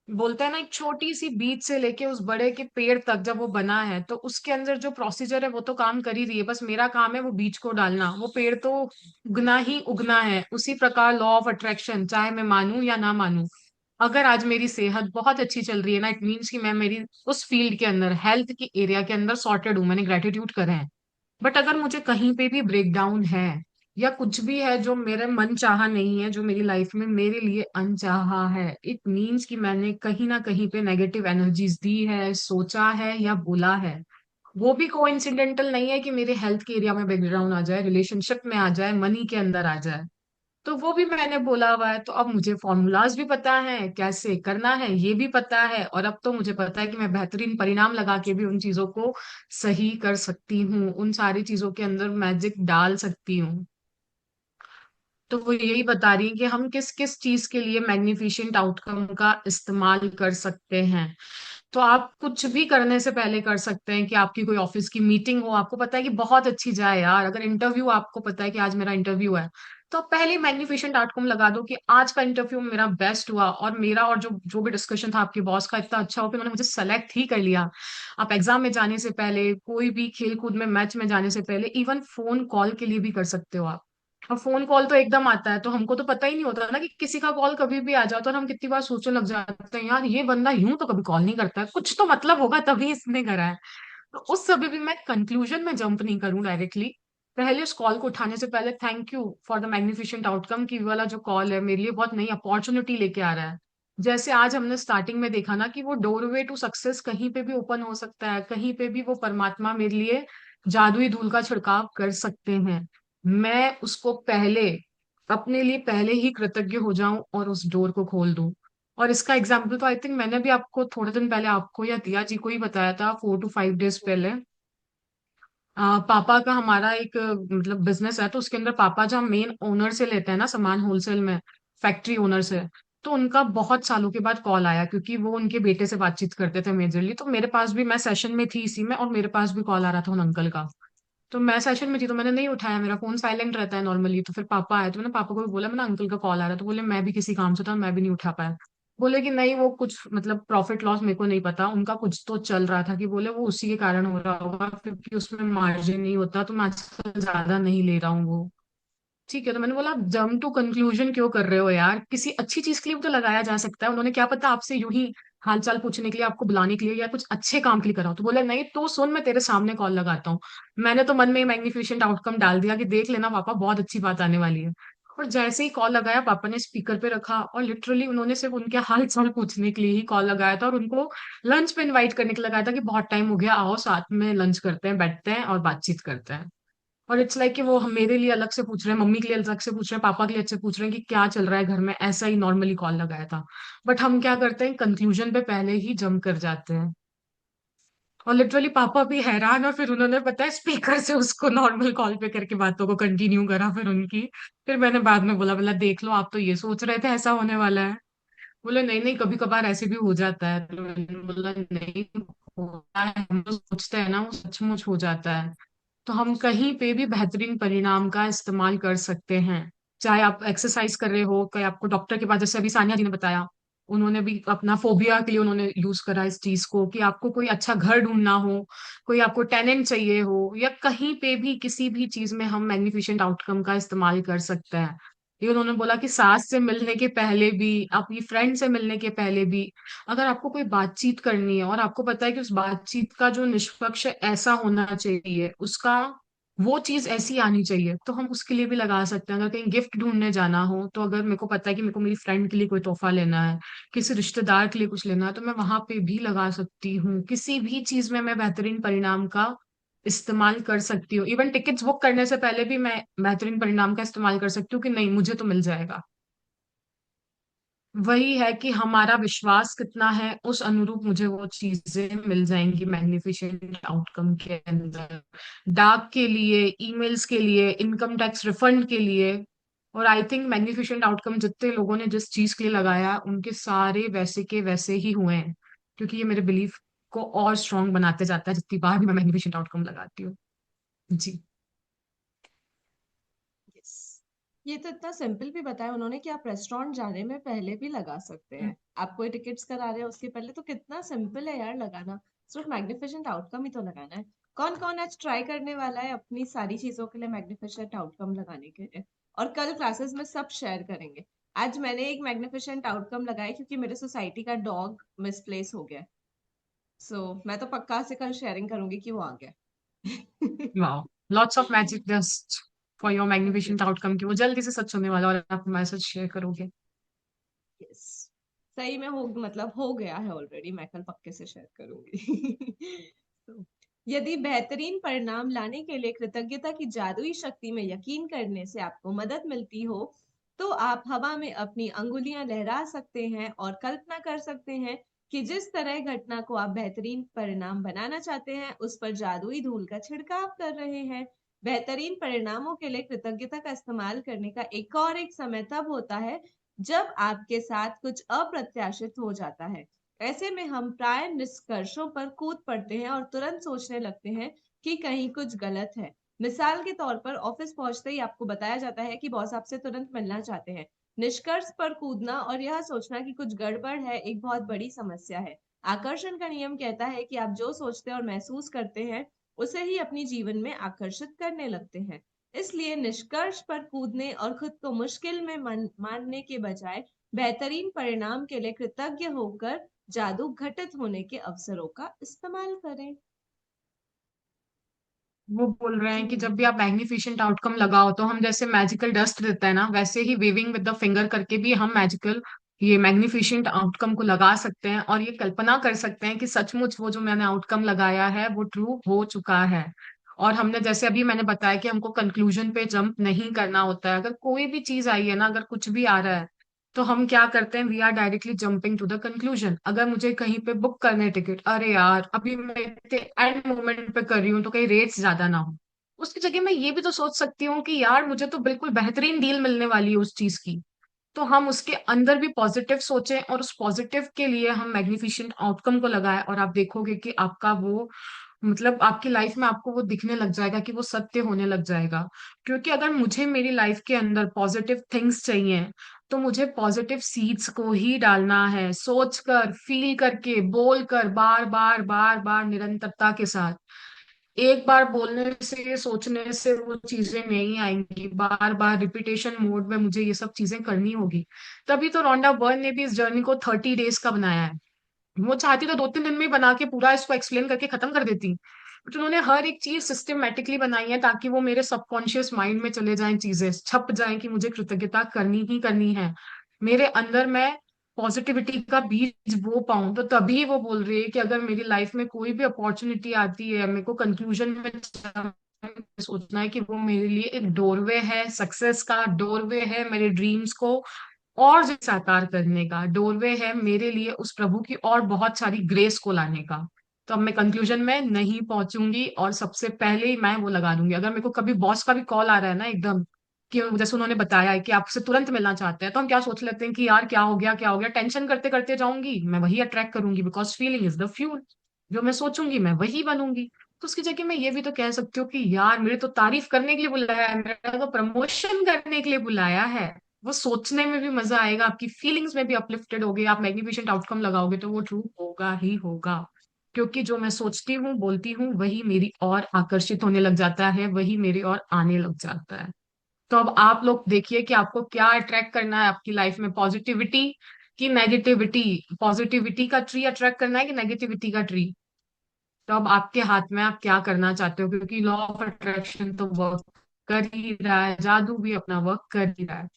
बोलते हैं ना, एक छोटी सी बीज से लेके उस बड़े के पेड़ तक जब वो बना है तो उसके अंदर जो प्रोसीजर है वो तो काम कर ही रही है, बस मेरा काम है वो बीज को डालना। वो पेड़ तो उगना ही उगना है। उसी प्रकार लॉ ऑफ अट्रैक्शन, चाहे मैं मानूं या ना मानूं, अगर आज मेरी सेहत बहुत अच्छी चल रही है ना, इट मीन्स कि मैं मेरी उस फील्ड के अंदर, हेल्थ की एरिया के अंदर सॉर्टेड हूँ, मैंने ग्रेटिट्यूड करे हैं। बट अगर मुझे कहीं पे भी ब्रेक डाउन है या कुछ भी है जो मेरे मन चाहा नहीं है, जो मेरी लाइफ में मेरे लिए अनचाहा है, इट मीन्स कि मैंने कहीं ना कहीं पे नेगेटिव एनर्जीज दी है, सोचा है या बोला है। वो भी कोइंसिडेंटल नहीं है कि मेरे हेल्थ के एरिया में ब्रेक डाउन आ जाए, रिलेशनशिप में आ जाए, मनी के अंदर आ जाए। तो वो भी मैंने बोला हुआ है। तो अब मुझे फॉर्मूलाज भी पता है कैसे करना है, ये भी पता है, और अब तो मुझे पता है कि मैं बेहतरीन परिणाम लगा के भी उन चीजों को सही कर सकती हूँ, उन सारी चीजों के अंदर मैजिक डाल सकती हूँ। तो वो यही बता रही है कि हम किस किस चीज के लिए मैग्निफिशेंट आउटकम का इस्तेमाल कर सकते हैं। तो आप कुछ भी करने से पहले कर सकते हैं कि आपकी कोई ऑफिस की मीटिंग हो, आपको पता है कि बहुत अच्छी जाए यार, अगर इंटरव्यू, आपको पता है कि आज मेरा इंटरव्यू है, तो आप पहले मैग्निफिशेंट आउटकम लगा दो कि आज का इंटरव्यू मेरा बेस्ट हुआ, और मेरा और जो जो भी डिस्कशन था आपके बॉस का इतना अच्छा हो कि उन्होंने मुझे सेलेक्ट ही कर लिया। आप एग्जाम में जाने से पहले, कोई भी खेल कूद में मैच में जाने से पहले, इवन फोन कॉल के लिए भी कर सकते हो आप। और फोन कॉल तो एकदम आता है, तो हमको तो पता ही नहीं होता ना कि किसी का कॉल कभी भी आ जाता है, और हम कितनी बार सोचने लग जाते हैं यार ये बंदा यूं तो कभी कॉल नहीं करता है, कुछ तो मतलब होगा तभी इसने करा है। तो उस समय भी मैं कंक्लूजन में जंप नहीं करूं डायरेक्टली। पहले उस कॉल को उठाने से पहले thank you for the magnificent outcome, की वाला जो कॉल है मेरे लिए बहुत नई अपॉर्चुनिटी लेके आ रहा है। जैसे आज हमने स्टार्टिंग में देखा ना कि वो डोरवे टू सक्सेस कहीं पे भी ओपन हो सकता है, कहीं पे भी वो परमात्मा मेरे लिए जादुई धूल का छिड़काव कर सकते हैं। मैं उसको पहले, अपने लिए पहले ही कृतज्ञ हो जाऊं और उस डोर को खोल दूं। और इसका एग्जाम्पल तो आई थिंक मैंने भी आपको थोड़े दिन पहले, आपको या दिया जी को ही बताया था, 4 to 5 डेज पहले। पापा का हमारा एक मतलब बिजनेस है, तो उसके अंदर पापा जहाँ मेन ओनर से लेते हैं ना सामान होलसेल में, फैक्ट्री ओनर से, तो उनका बहुत सालों के बाद कॉल आया, क्योंकि वो उनके बेटे से बातचीत करते थे मेजरली। तो मेरे पास भी, मैं सेशन में थी इसी में, और मेरे पास भी कॉल आ रहा था उन अंकल का। तो मैं सेशन में थी तो मैंने नहीं उठाया, मेरा फोन साइलेंट रहता है नॉर्मली। तो फिर पापा आए तो मैंने पापा को भी बोला, मैंने अंकल का कॉल आ रहा है, तो बोले मैं भी किसी काम से था, मैं भी नहीं उठा पाया। बोले कि नहीं वो कुछ मतलब प्रॉफिट लॉस मेरे को नहीं पता, उनका कुछ तो चल रहा था, कि बोले वो उसी के कारण हो रहा होगा क्योंकि उसमें मार्जिन नहीं होता, तो मैं आजकल ज्यादा नहीं ले रहा हूँ वो। ठीक है। तो मैंने बोला आप जंप टू कंक्लूजन क्यों कर रहे हो यार, किसी अच्छी चीज के लिए भी तो लगाया जा सकता है। उन्होंने क्या पता आपसे यूं ही हालचाल पूछने के लिए, आपको बुलाने के लिए, या कुछ अच्छे काम के लिए करा हो। तो बोले नहीं तो सुन, मैं तेरे सामने कॉल लगाता हूँ। मैंने तो मन में मैग्निफिशेंट आउटकम डाल दिया कि देख लेना पापा, बहुत अच्छी बात आने वाली है। और जैसे ही कॉल लगाया, पापा ने स्पीकर पे रखा, और लिटरली उन्होंने सिर्फ उनके हाल चाल पूछने के लिए ही कॉल लगाया था, और उनको लंच पे इनवाइट करने के लिए लगाया था कि बहुत टाइम हो गया, आओ साथ में लंच करते हैं, बैठते हैं और बातचीत करते हैं। और इट्स लाइक कि वो मेरे लिए अलग से पूछ रहे हैं, मम्मी के लिए अलग से पूछ रहे हैं, पापा के लिए अच्छे पूछ रहे हैं कि क्या चल रहा है घर में, ऐसा ही नॉर्मली कॉल लगाया था। बट हम क्या करते हैं, कंक्लूजन पे पहले ही जंप कर जाते हैं। और लिटरली पापा भी हैरान, और फिर उन्होंने पता है स्पीकर से उसको नॉर्मल कॉल पे करके बातों को कंटिन्यू करा फिर उनकी। फिर मैंने बाद में बोला, बोला देख लो आप तो ये सोच रहे थे ऐसा होने वाला है। बोले नहीं नहीं, कभी कभार ऐसे भी हो जाता है। तो मैंने बोला नहीं, होता है, हम तो सोचते हैं ना वो सचमुच हो जाता है। तो हम कहीं पे भी बेहतरीन परिणाम का इस्तेमाल कर सकते हैं। चाहे आप एक्सरसाइज कर रहे हो, कहीं आपको डॉक्टर के पास, जैसे अभी सानिया जी ने बताया, उन्होंने भी अपना फोबिया के लिए उन्होंने यूज करा इस चीज को, कि आपको कोई अच्छा घर ढूंढना हो, कोई आपको टेनेंट चाहिए हो, या कहीं पे भी किसी भी चीज में हम मैग्निफिशेंट आउटकम का इस्तेमाल कर सकते हैं। ये उन्होंने बोला कि सास से मिलने के पहले भी, अपनी फ्रेंड से मिलने के पहले भी, अगर आपको कोई बातचीत करनी है और आपको पता है कि उस बातचीत का जो निष्पक्ष ऐसा होना चाहिए, उसका वो चीज ऐसी आनी चाहिए, तो हम उसके लिए भी लगा सकते हैं। अगर कहीं गिफ्ट ढूंढने जाना हो, तो अगर मेरे को पता है कि मेरे को मेरी फ्रेंड के लिए कोई तोहफा लेना है, किसी रिश्तेदार के लिए कुछ लेना है, तो मैं वहां पे भी लगा सकती हूँ। किसी भी चीज में मैं बेहतरीन परिणाम का इस्तेमाल कर सकती हूँ। इवन टिकट्स बुक करने से पहले भी मैं बेहतरीन परिणाम का इस्तेमाल कर सकती हूँ कि नहीं मुझे तो मिल जाएगा। वही है कि हमारा विश्वास कितना है, उस अनुरूप मुझे वो चीजें मिल जाएंगी मैग्निफिशेंट आउटकम के अंदर। डाक के लिए, ईमेल्स के लिए, इनकम टैक्स रिफंड के लिए। और आई थिंक मैग्निफिशेंट आउटकम जितने लोगों ने जिस चीज के लिए लगाया, उनके सारे वैसे के वैसे ही हुए हैं, क्योंकि ये मेरे बिलीफ को और स्ट्रांग बनाते जाता है जितनी बार भी मैं मैग्निफिशेंट आउटकम लगाती हूँ। जी।
यस। ये तो इतना सिंपल भी बताया उन्होंने कि आप रेस्टोरेंट जाने में पहले भी लगा सकते हैं। आप कोई टिकट्स करा रहे हो उसके पहले, तो कितना सिंपल है यार लगाना। सिर्फ मैग्निफिसेंट आउटकम ही तो लगाना है। कौन कौन आज ट्राई करने वाला है अपनी सारी चीजों के लिए मैग्निफिसेंट आउटकम लगाने के लिए? और कल क्लासेस में सब शेयर करेंगे। आज मैंने एक मैग्निफिसेंट आउटकम लगाया क्योंकि मेरे सोसाइटी का डॉग मिसप्लेस हो गया। सो मैं तो पक्का से कल शेयरिंग करूंगी कि वो आ गया।
Wow, lots of magic dust for your
thank you.
Magnificent outcome की वो जल्दी से सच होने वाला और आप मैसेज शेयर करोगे।
यस, सही में हो, मतलब हो गया है ऑलरेडी। मैं कल पक्के से शेयर करूंगी। तो यदि बेहतरीन परिणाम लाने के लिए कृतज्ञता की जादुई शक्ति में यकीन करने से आपको मदद मिलती हो, तो आप हवा में अपनी अंगुलियां लहरा सकते हैं और कल्पना कर सकते हैं कि जिस तरह घटना को आप बेहतरीन परिणाम बनाना चाहते हैं उस पर जादुई धूल का छिड़काव कर रहे हैं। बेहतरीन परिणामों के लिए कृतज्ञता का इस्तेमाल करने का एक समय तब होता है जब आपके साथ कुछ अप्रत्याशित हो जाता है। ऐसे में हम प्राय निष्कर्षों पर कूद पड़ते हैं और तुरंत सोचने लगते हैं कि कहीं कुछ गलत है। मिसाल के तौर पर ऑफिस पहुंचते ही आपको बताया जाता है कि बॉस आपसे तुरंत मिलना चाहते हैं। निष्कर्ष पर कूदना और यह सोचना कि कुछ गड़बड़ है एक बहुत बड़ी समस्या है। आकर्षण का नियम कहता है कि आप जो सोचते और महसूस करते हैं उसे ही अपनी जीवन में आकर्षित करने लगते हैं। इसलिए निष्कर्ष पर कूदने और खुद को मुश्किल में मानने के बजाय बेहतरीन परिणाम के लिए कृतज्ञ होकर जादू घटित होने के अवसरों का इस्तेमाल करें।
वो बोल रहे हैं कि जब भी
हम्म।
आप मैग्निफिसेंट आउटकम लगाओ तो हम जैसे मैजिकल डस्ट देता है ना, वैसे ही वेविंग विद द फिंगर करके भी हम मैजिकल ये मैग्निफिसेंट आउटकम को लगा सकते हैं और ये कल्पना कर सकते हैं कि सचमुच वो जो मैंने आउटकम लगाया है वो ट्रू हो चुका है। और हमने जैसे अभी मैंने बताया कि हमको कंक्लूजन पे जंप नहीं करना होता है। अगर कोई भी चीज आई है ना, अगर कुछ भी आ रहा है तो हम क्या करते हैं, we are directly jumping to the conclusion. अगर मुझे कहीं पे बुक करने टिकट, अरे यार अभी मैं एंड मोमेंट पे कर रही हूँ तो कहीं रेट्स ज्यादा ना हो, उसकी जगह मैं ये भी तो सोच सकती हूँ कि यार मुझे तो बिल्कुल बेहतरीन डील मिलने वाली है उस चीज की। तो हम उसके अंदर भी पॉजिटिव सोचें और उस पॉजिटिव के लिए हम मैग्निफिसेंट आउटकम को लगाएं और आप देखोगे कि आपका वो मतलब आपकी लाइफ में आपको वो दिखने लग जाएगा कि वो सत्य होने लग जाएगा। क्योंकि अगर मुझे मेरी लाइफ के अंदर पॉजिटिव थिंग्स चाहिए तो मुझे पॉजिटिव सीड्स को ही डालना है, सोच कर, फील करके, बोल कर, बार बार बार बार निरंतरता के साथ। एक बार बोलने से, सोचने से वो चीजें नहीं आएंगी, बार बार रिपीटेशन मोड में मुझे ये सब चीजें करनी होगी। तभी तो रोंडा बर्न ने भी इस जर्नी को 30 डेज का बनाया है। वो चाहती तो 2-3 दिन में ही बना के पूरा इसको एक्सप्लेन करके खत्म कर देती, बट उन्होंने हर एक चीज सिस्टमेटिकली बनाई है ताकि वो मेरे सबकॉन्शियस माइंड में चले जाएं, चीजें छप जाएं कि मुझे कृतज्ञता करनी ही करनी है। मेरे अंदर मैं पॉजिटिविटी का बीज बो पाऊं। तो तभी वो बोल रही है कि अगर मेरी लाइफ में कोई भी अपॉर्चुनिटी आती है, मेरे को कंक्लूजन में सोचना है कि वो मेरे लिए एक डोरवे है, सक्सेस का डोरवे है, मेरे ड्रीम्स को और जो साकार करने का डोरवे है, मेरे लिए उस प्रभु की और बहुत सारी ग्रेस को लाने का। तो अब मैं कंक्लूजन में नहीं पहुंचूंगी और सबसे पहले ही मैं वो लगा दूंगी। अगर मेरे को कभी बॉस का भी कॉल आ रहा है ना एकदम, कि जैसे उन्होंने बताया है कि आपसे तुरंत मिलना चाहते हैं, तो हम क्या सोच लेते हैं कि यार क्या हो गया क्या हो गया, टेंशन करते करते जाऊंगी, मैं वही अट्रैक्ट करूंगी, because feeling is the fuel. जो मैं सोचूंगी मैं वही बनूंगी। तो उसकी जगह मैं ये भी तो कह सकती हूँ कि यार मेरे तो तारीफ करने के लिए बुलाया है, मेरा तो प्रमोशन करने के लिए बुलाया है। वो सोचने में भी मजा आएगा, आपकी फीलिंग्स में भी अपलिफ्टेड होगी, आप मैग्निफिसेंट आउटकम लगाओगे तो वो ट्रू होगा ही होगा। क्योंकि जो मैं सोचती हूँ बोलती हूँ वही मेरी और आकर्षित होने लग जाता है, वही मेरी और आने लग जाता है। तो अब आप लोग देखिए कि आपको क्या अट्रैक्ट करना है आपकी लाइफ में, पॉजिटिविटी की नेगेटिविटी। पॉजिटिविटी का ट्री अट्रैक्ट करना है कि नेगेटिविटी का ट्री? तो अब आपके हाथ में, आप क्या करना चाहते हो, क्योंकि लॉ ऑफ अट्रैक्शन तो वर्क कर ही रहा है, जादू भी अपना वर्क कर ही रहा है।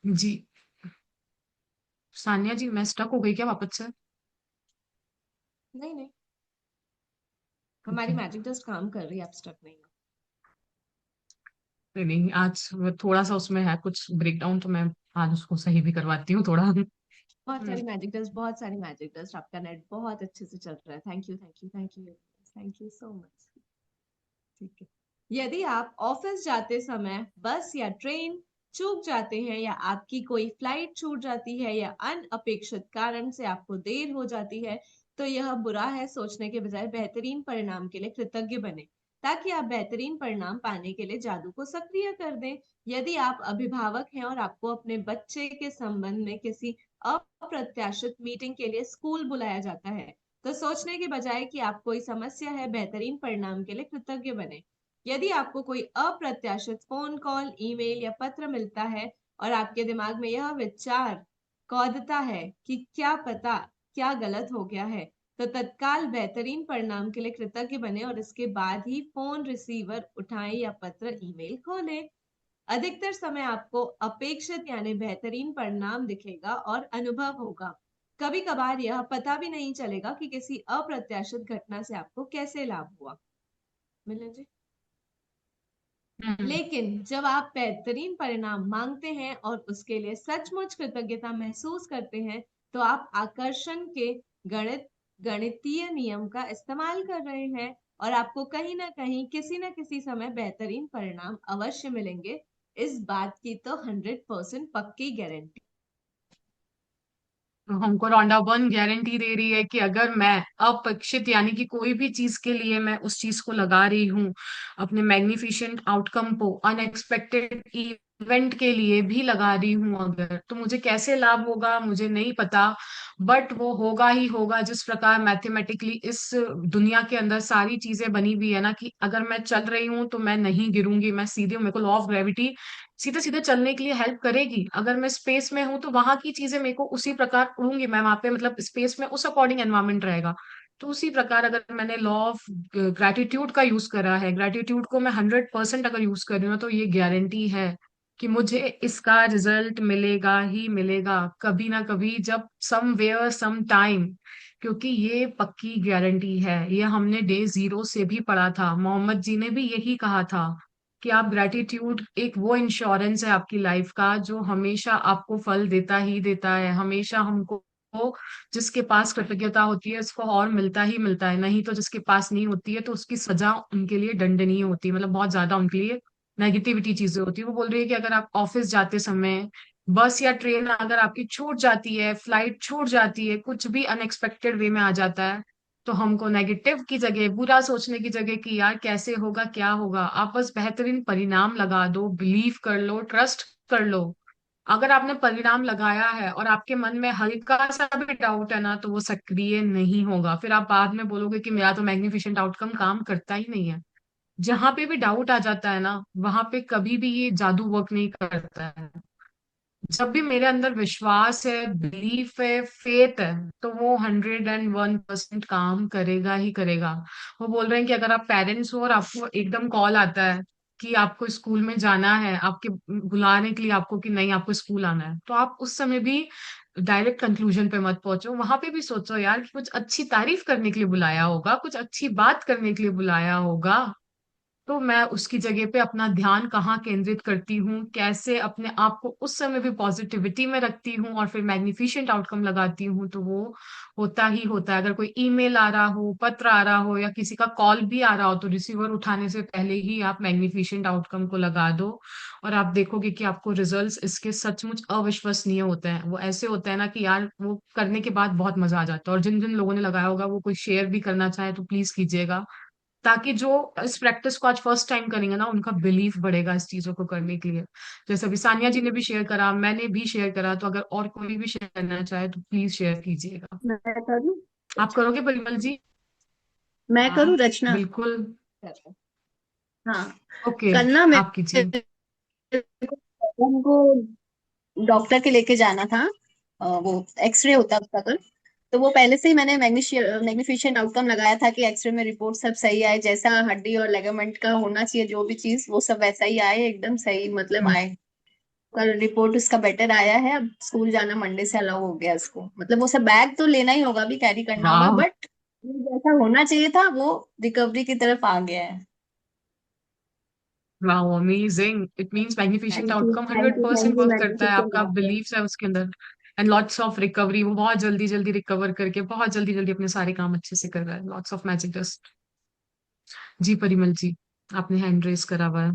जी। सानिया जी, मैं स्टक हो गई क्या वापस से?
नहीं नहीं, हमारी
ओके।
मैजिक डस्ट काम कर रही है, आप स्टक नहीं हो।
नहीं नहीं, आज वो थोड़ा सा उसमें है कुछ ब्रेकडाउन, तो मैं आज उसको सही भी करवाती हूँ थोड़ा।
बहुत सारी मैजिक डस्ट, बहुत सारी मैजिक डस्ट। आपका नेट बहुत अच्छे से चल रहा है। Thank you thank you thank you thank you so much. ठीक है। यदि आप ऑफिस जाते समय बस या ट्रेन चूक जाते हैं, या आपकी कोई फ्लाइट छूट जाती है, या अनअपेक्षित कारण से आपको देर हो जाती है, तो यह बुरा है। सोचने के बजाय बेहतरीन परिणाम के लिए कृतज्ञ बने। ताकि आप बेहतरीन परिणाम पाने के लिए जादू को सक्रिय कर दें। यदि आप अभिभावक हैं और आपको अपने बच्चे के संबंध में किसी अप्रत्याशित मीटिंग के लिए स्कूल बुलाया जाता है, तो सोचने के बजाय कि आप कोई समस्या है, बेहतरीन परिणाम के लिए कृतज्ञ बने। यदि आपको कोई अप्रत्याशित फोन कॉल, ईमेल या पत्र मिलता है और आपके दिमाग में यह विचार कौंधता है कि क्या पता क्या गलत हो गया है, तो तत्काल बेहतरीन परिणाम के लिए कृतज्ञ बने और इसके बाद ही फोन रिसीवर उठाएं या पत्र ईमेल खोलें। अधिकतर समय आपको अपेक्षित यानी बेहतरीन परिणाम दिखेगा और अनुभव होगा। कभी कभार यह पता भी नहीं चलेगा कि किसी अप्रत्याशित घटना से आपको कैसे लाभ हुआ। मिलन जी।
हम्म।
लेकिन जब आप बेहतरीन परिणाम मांगते हैं और उसके लिए सचमुच कृतज्ञता महसूस करते हैं, तो आप आकर्षण के गणितीय नियम का इस्तेमाल कर रहे हैं और आपको कहीं ना कहीं किसी ना किसी समय बेहतरीन परिणाम अवश्य मिलेंगे। इस बात की तो 100% पक्की गारंटी।
तो हमको रौंडा वन गारंटी दे रही है कि अगर मैं अपेक्षित यानी कि कोई भी चीज के लिए मैं उस चीज को लगा रही हूँ, अपने मैग्निफिशेंट आउटकम को अनएक्सपेक्टेड इवेंट के लिए भी लगा रही हूँ, अगर तो मुझे कैसे लाभ होगा मुझे नहीं पता, बट वो होगा ही होगा। जिस प्रकार मैथमेटिकली इस दुनिया के अंदर सारी चीजें बनी हुई है ना, कि अगर मैं चल रही हूँ तो मैं नहीं गिरूंगी, मैं सीधे, मेरे को लॉ ऑफ ग्रेविटी सीधे सीधे चलने के लिए हेल्प करेगी। अगर मैं स्पेस में हूं तो वहां की चीजें मेरे को उसी प्रकार उड़ूंगी मैं वहां पे, मतलब स्पेस में उस अकॉर्डिंग एनवायरमेंट रहेगा। तो उसी प्रकार अगर मैंने लॉ ऑफ ग्रेटिट्यूड का यूज करा है, ग्रेटिट्यूड को मैं 100% अगर यूज कर रही हूँ, तो ये गारंटी है कि मुझे इसका रिजल्ट मिलेगा ही मिलेगा, कभी ना कभी, जब समवेयर सम टाइम। क्योंकि ये पक्की गारंटी है, ये हमने डे जीरो से भी पढ़ा था, मोहम्मद जी ने भी यही कहा था कि आप ग्रेटिट्यूड एक वो इंश्योरेंस है आपकी लाइफ का जो हमेशा आपको फल देता ही देता है। हमेशा हमको, जिसके पास कृतज्ञता होती है उसको और मिलता ही मिलता है, नहीं तो जिसके पास नहीं होती है तो उसकी सजा उनके लिए दंडनीय होती है, मतलब बहुत ज्यादा उनके लिए नेगेटिविटी चीजें होती है। वो बोल रही है कि अगर आप ऑफिस जाते समय बस या ट्रेन अगर आपकी छूट जाती है, फ्लाइट छूट जाती है, कुछ भी अनएक्सपेक्टेड वे में आ जाता है, तो हमको नेगेटिव की जगह, बुरा सोचने की जगह कि यार कैसे होगा क्या होगा, आप बस बेहतरीन परिणाम लगा दो, बिलीव कर लो, ट्रस्ट कर लो। अगर आपने परिणाम लगाया है और आपके मन में हल्का सा भी डाउट है ना, तो वो सक्रिय नहीं होगा। फिर आप बाद में बोलोगे कि मेरा तो मैग्निफिसेंट आउटकम काम करता ही नहीं है। जहां पे भी डाउट आ जाता है ना, वहां पे कभी भी ये जादू वर्क नहीं करता है। जब भी मेरे अंदर विश्वास है, बिलीफ है, फेथ है, तो वो 101% काम करेगा ही करेगा। वो बोल रहे हैं कि अगर आप पेरेंट्स हो और आपको एकदम कॉल आता है कि आपको स्कूल में जाना है, आपके बुलाने के लिए आपको कि नहीं आपको स्कूल आना है, तो आप उस समय भी डायरेक्ट कंक्लूजन पे मत पहुंचो, वहां पे भी सोचो यार कि कुछ अच्छी तारीफ करने के लिए बुलाया होगा, कुछ अच्छी बात करने के लिए बुलाया होगा। तो मैं उसकी जगह पे अपना ध्यान कहाँ केंद्रित करती हूँ, कैसे अपने आप को उस समय भी पॉजिटिविटी में रखती हूँ और फिर मैग्निफिशेंट आउटकम लगाती हूँ, तो वो होता ही होता है। अगर कोई ईमेल आ रहा हो, पत्र आ रहा हो या किसी का कॉल भी आ रहा हो, तो रिसीवर उठाने से पहले ही आप मैग्निफिशेंट आउटकम को लगा दो, और आप देखोगे कि आपको रिजल्ट्स इसके सचमुच अविश्वसनीय होते हैं। वो ऐसे होते हैं ना कि यार वो करने के बाद बहुत मजा आ जाता है। और जिन जिन लोगों ने लगाया होगा वो कोई शेयर भी करना चाहे तो प्लीज कीजिएगा, ताकि जो इस प्रैक्टिस को आज फर्स्ट टाइम करेंगे ना, उनका बिलीफ बढ़ेगा इस चीजों को करने के लिए। जैसे अभी सानिया जी ने भी शेयर करा, मैंने भी शेयर करा, तो अगर और कोई भी शेयर करना चाहे तो प्लीज शेयर कीजिएगा।
मैं करूँ।
आप करोगे परिमल जी?
मैं करूँ रचना।
बिल्कुल।
हाँ।
ओके,
कल ना
आप कीजिए।
उनको डॉक्टर के लेके जाना था। वो एक्सरे होता है उसका कल। तो वो पहले से ही मैंने मैग्निफिशेंट आउटकम लगाया था कि एक्सरे में रिपोर्ट सब सही आए, जैसा हड्डी और लेगामेंट का होना चाहिए जो भी चीज, वो सब वैसा ही आए, एकदम सही मतलब
हम्म।
आए। कल रिपोर्ट उसका बेटर आया है। अब स्कूल जाना मंडे से अलाउ हो गया उसको, मतलब वो सब बैग तो लेना ही होगा, अभी कैरी करना होगा,
वाह।
बट जैसा होना चाहिए था वो रिकवरी की तरफ आ गया है।
वाह, amazing. It means magnificent
thank you
outcome
thank
hundred
you
percent
thank you
work करता है,
मैग्निफिकेंट
आपका
डॉक्टर।
बिलीफ है उसके अंदर। एंड लॉट्स ऑफ रिकवरी, वो बहुत जल्दी जल्दी रिकवर करके बहुत जल्दी जल्दी अपने सारे काम अच्छे से कर रहा है। Lots of magic dust. जी परिमल जी, आपने हैंड रेस करा हुआ है।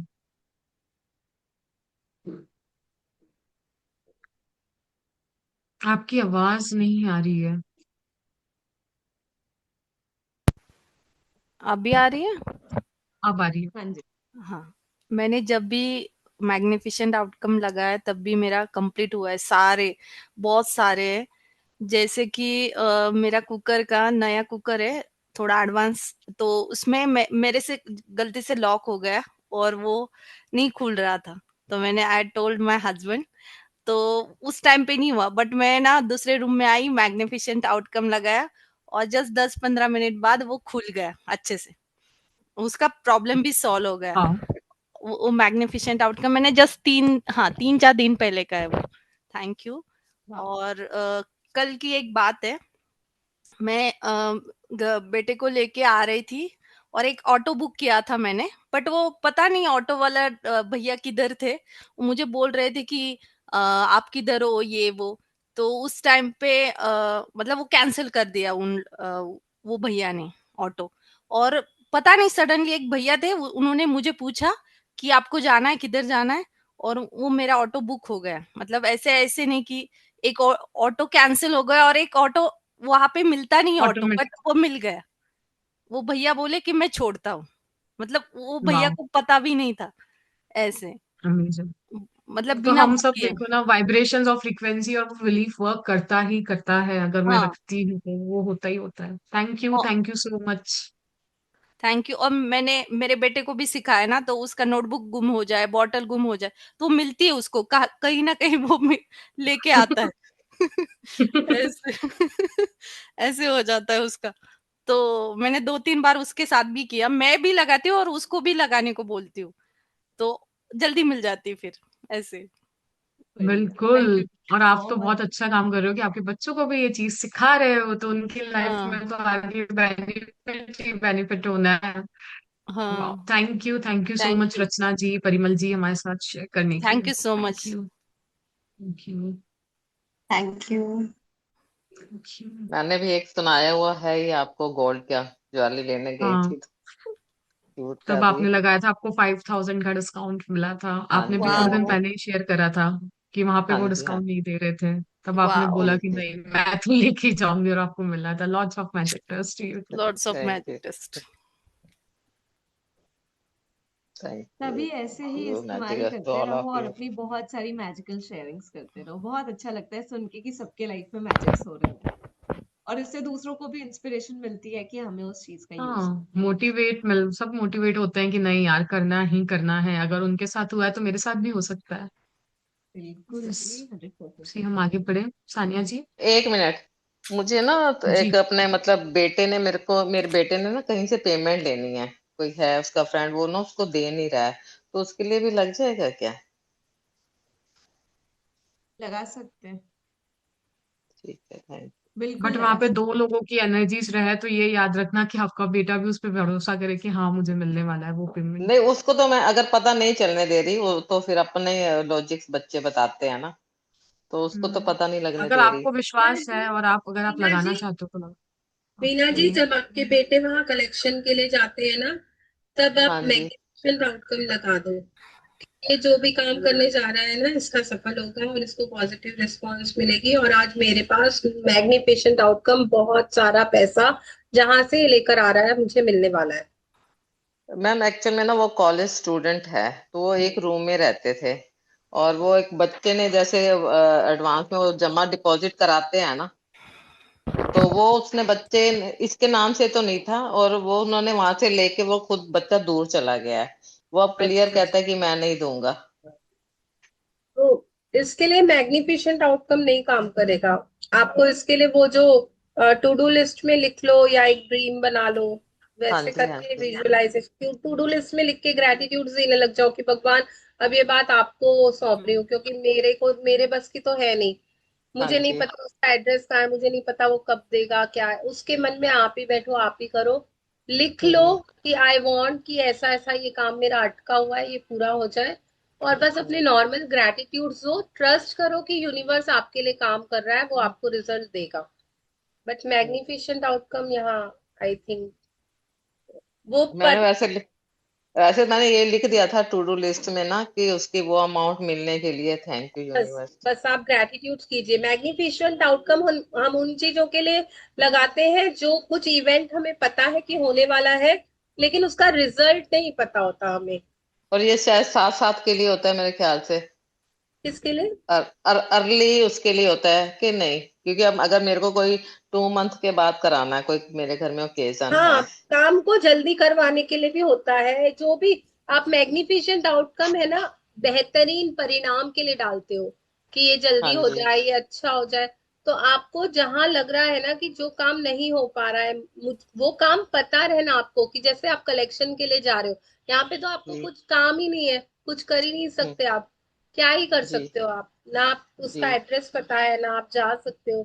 आपकी आवाज नहीं आ रही है।
अभी आ रही है।
अब आ रही है।
हाँ जी।
हाँ, मैंने जब भी मैग्निफिसेंट आउटकम लगाया तब भी मेरा कंप्लीट हुआ है, सारे, बहुत सारे हैं। जैसे कि मेरा कुकर का नया कुकर है, थोड़ा एडवांस, तो उसमें मेरे से गलती से लॉक हो गया और वो नहीं खुल रहा था। तो मैंने आई टोल्ड माय हस्बैंड, तो उस टाइम पे नहीं हुआ, बट मैं ना दूसरे रूम में आई, मैग्निफिसेंट आउटकम लगाया और जस्ट 10-15 मिनट बाद वो खुल गया अच्छे से, उसका प्रॉब्लम भी सॉल्व हो गया।
हाँ,
वो मैग्निफिसेंट आउटकम मैंने जस्ट 3-4 दिन पहले का है वो। Thank you.
वाह।
और कल की एक बात है, मैं बेटे को लेके आ रही थी और एक ऑटो बुक किया था मैंने, बट वो पता नहीं ऑटो वाला भैया किधर थे। वो मुझे बोल रहे थे कि आप किधर हो, ये वो। तो उस टाइम पे मतलब वो कैंसिल कर दिया वो भैया ने ऑटो। और पता नहीं सडनली एक भैया थे, उन्होंने मुझे पूछा कि आपको जाना है, किधर जाना है, और वो मेरा ऑटो बुक हो गया। मतलब ऐसे ऐसे नहीं कि एक ऑटो कैंसिल हो गया और एक ऑटो वहां पे मिलता नहीं ऑटो, बट
ऑटोमेटिक।
वो मिल गया। वो भैया बोले कि मैं छोड़ता हूँ, मतलब वो भैया
वाह,
को पता भी नहीं था ऐसे,
अमेजिंग।
मतलब
तो
बिना
हम
बुक
सब
किए।
देखो ना, वाइब्रेशंस और फ्रीक्वेंसी और बिलीफ वर्क करता ही करता है। अगर मैं
हाँ,
रखती हूँ तो वो होता ही होता है।
और
thank you so much.
Thank you. और मैंने मेरे बेटे को भी सिखाया ना, तो उसका नोटबुक गुम हो जाए, बॉटल गुम हो जाए, तो मिलती है उसको, कहीं ना कहीं वो लेके आता है। ऐसे ऐसे हो जाता है उसका। तो मैंने 2-3 बार उसके साथ भी किया, मैं भी लगाती हूँ और उसको भी लगाने को बोलती हूँ, तो जल्दी मिल जाती है फिर ऐसे।
बिल्कुल।
थैंक यू
और आप
सो
तो
मच।
बहुत अच्छा काम कर रहे हो कि आपके बच्चों को भी ये चीज सिखा रहे हो, तो उनकी लाइफ
हाँ,
में तो आगे बेनिफिट ही बेनिफिट होना है।
हाँ।
Thank you so
thank
much
you.
Rachna ji, Parimal ji, हमारे साथ शेयर करने के
थैंक
लिए।
You so
thank
much.
You. Thank you.
Thank you.
Thank you.
मैंने भी एक सुनाया हुआ है ही आपको, गोल्ड का ज्वेलरी लेने गई
हाँ,
थी तो शूट
तब
कर रही
आपने
है।
लगाया था, आपको 5000 का डिस्काउंट मिला था।
हाँ
आपने भी
जी,
थोड़े
हाँ
दिन
वाओ,
जी,
पहले ही शेयर करा था कि वहां पे
हाँ
वो
जी, हाँ
डिस्काउंट नहीं दे रहे थे। तब आपने
वाओ।
बोला
जी
कि
जी।
नहीं, मैं तो लेके जाऊंगी, और आपको मिला था। Lots of magic to you.
Lords of
thank
magic
you.
Test.
Thank you.
तभी ऐसे ही
यू
इस्तेमाल
मैजिक टू
करते
ऑल
रहो
ऑफ
और
यू।
अपनी बहुत सारी मैजिकल शेयरिंग्स करते रहो। बहुत अच्छा लगता है सुन के कि सबके लाइफ में मैजिक्स हो रहे हैं, और इससे दूसरों को भी इंस्पिरेशन मिलती है कि हमें उस चीज का यूज
हाँ, सब मोटिवेट होते हैं कि नहीं यार, करना ही करना है। अगर उनके साथ हुआ है तो मेरे साथ भी हो सकता है।
बिल्कुल
बस
जी, 100%।
उसी हम आगे बढ़े। सानिया जी।
एक मिनट, मुझे ना तो
जी।
एक अपने मतलब बेटे ने मेरे बेटे ने ना कहीं से पेमेंट लेनी है। कोई है उसका फ्रेंड, वो ना उसको दे नहीं रहा है, तो उसके लिए भी लग जाएगा क्या?
लगा सकते हैं,
ठीक है, थैंक
बिल्कुल
बट वहां
लगा
पे दो
सकते
लोगों की एनर्जीज रहे तो ये याद रखना कि आपका बेटा भी उस पर भरोसा करे कि हाँ, मुझे मिलने वाला है वो पेमेंट।
नहीं, उसको तो मैं अगर पता नहीं चलने दे रही, वो तो फिर अपने लॉजिक्स बच्चे बताते हैं ना, तो उसको तो पता नहीं लगने
अगर
दे रही।
आपको विश्वास है और आप अगर आप
मीना
लगाना
जी,
चाहते हो तो हाँ,
मीना जी,
बोलिए।
जब आपके बेटे वहां कलेक्शन के लिए जाते हैं ना, तब आप
हाँ जी।
मैग्निफिसेंट आउटकम लगा दो। ये जो भी काम करने जा रहा है ना, इसका सफल होगा और इसको पॉजिटिव रिस्पांस मिलेगी। और आज मेरे पास मैग्निफिसेंट आउटकम बहुत सारा पैसा जहां से लेकर आ रहा है मुझे मिलने वाला है।
मैम एक्चुअल में ना वो कॉलेज स्टूडेंट है, तो वो एक रूम में रहते थे, और वो एक बच्चे ने जैसे एडवांस में वो जमा डिपॉजिट कराते हैं ना, तो वो उसने बच्चे इसके नाम से तो नहीं था, और वो उन्होंने वहां से लेके वो खुद बच्चा दूर चला गया है। वो अब क्लियर
अच्छा,
कहता है कि मैं नहीं दूंगा।
तो इसके लिए मैग्निफिसेंट आउटकम नहीं काम करेगा। आपको इसके लिए वो जो टू डू लिस्ट में लिख लो या एक ड्रीम बना लो,
हाँ
वैसे
जी, हाँ
करके
जी,
विजुअलाइजेशन टू डू लिस्ट में लिख के ग्रेटिट्यूड देने लग जाओ कि भगवान, अब ये बात आपको सौंप रही हूँ क्योंकि मेरे बस की तो है नहीं।
हाँ
मुझे नहीं
जी।
पता उसका एड्रेस कहाँ है, मुझे नहीं पता वो कब देगा, क्या है उसके मन में। आप ही बैठो, आप ही करो, लिख लो
हम्म
कि आई वांट कि ऐसा ऐसा ये काम मेरा अटका हुआ है, ये पूरा हो जाए। और बस अपने
हम्म।
नॉर्मल ग्रैटिट्यूड दो, ट्रस्ट करो कि यूनिवर्स आपके लिए काम कर रहा है, वो आपको रिजल्ट देगा। बट मैग्निफिसेंट आउटकम यहाँ, आई थिंक वो
मैंने
पर।
वैसे मैंने ये लिख दिया था टू डू लिस्ट में ना कि उसकी वो अमाउंट मिलने के लिए थैंक यू
बस
यूनिवर्स।
बस आप ग्रैटिट्यूड कीजिए। मैग्निफिसेंट आउटकम हम उन चीजों के लिए लगाते हैं जो कुछ इवेंट हमें पता है कि होने वाला है, लेकिन उसका रिजल्ट नहीं पता होता हमें।
और ये शायद 7 साल के लिए होता है मेरे ख्याल से।
किसके लिए?
अर्ली उसके लिए होता है कि नहीं, क्योंकि अब अगर मेरे को कोई 2 मंथ के बाद कराना है, कोई मेरे घर में ओकेजन
हाँ,
है।
काम को जल्दी करवाने के लिए भी होता है। जो भी आप मैग्निफिसेंट आउटकम है ना, बेहतरीन परिणाम के लिए डालते हो कि ये जल्दी
हाँ
हो
जी।
जाए, ये अच्छा हो जाए। तो आपको जहां लग रहा है ना कि जो काम नहीं हो पा रहा है, वो काम पता रहना आपको, कि जैसे आप कलेक्शन के लिए जा रहे हो, यहाँ पे तो आपको
जी।
कुछ काम ही नहीं है, कुछ कर ही नहीं
हम्म।
सकते आप। क्या ही कर
जी।
सकते हो आप ना, आप
जी।
उसका एड्रेस पता है ना, आप जा सकते हो।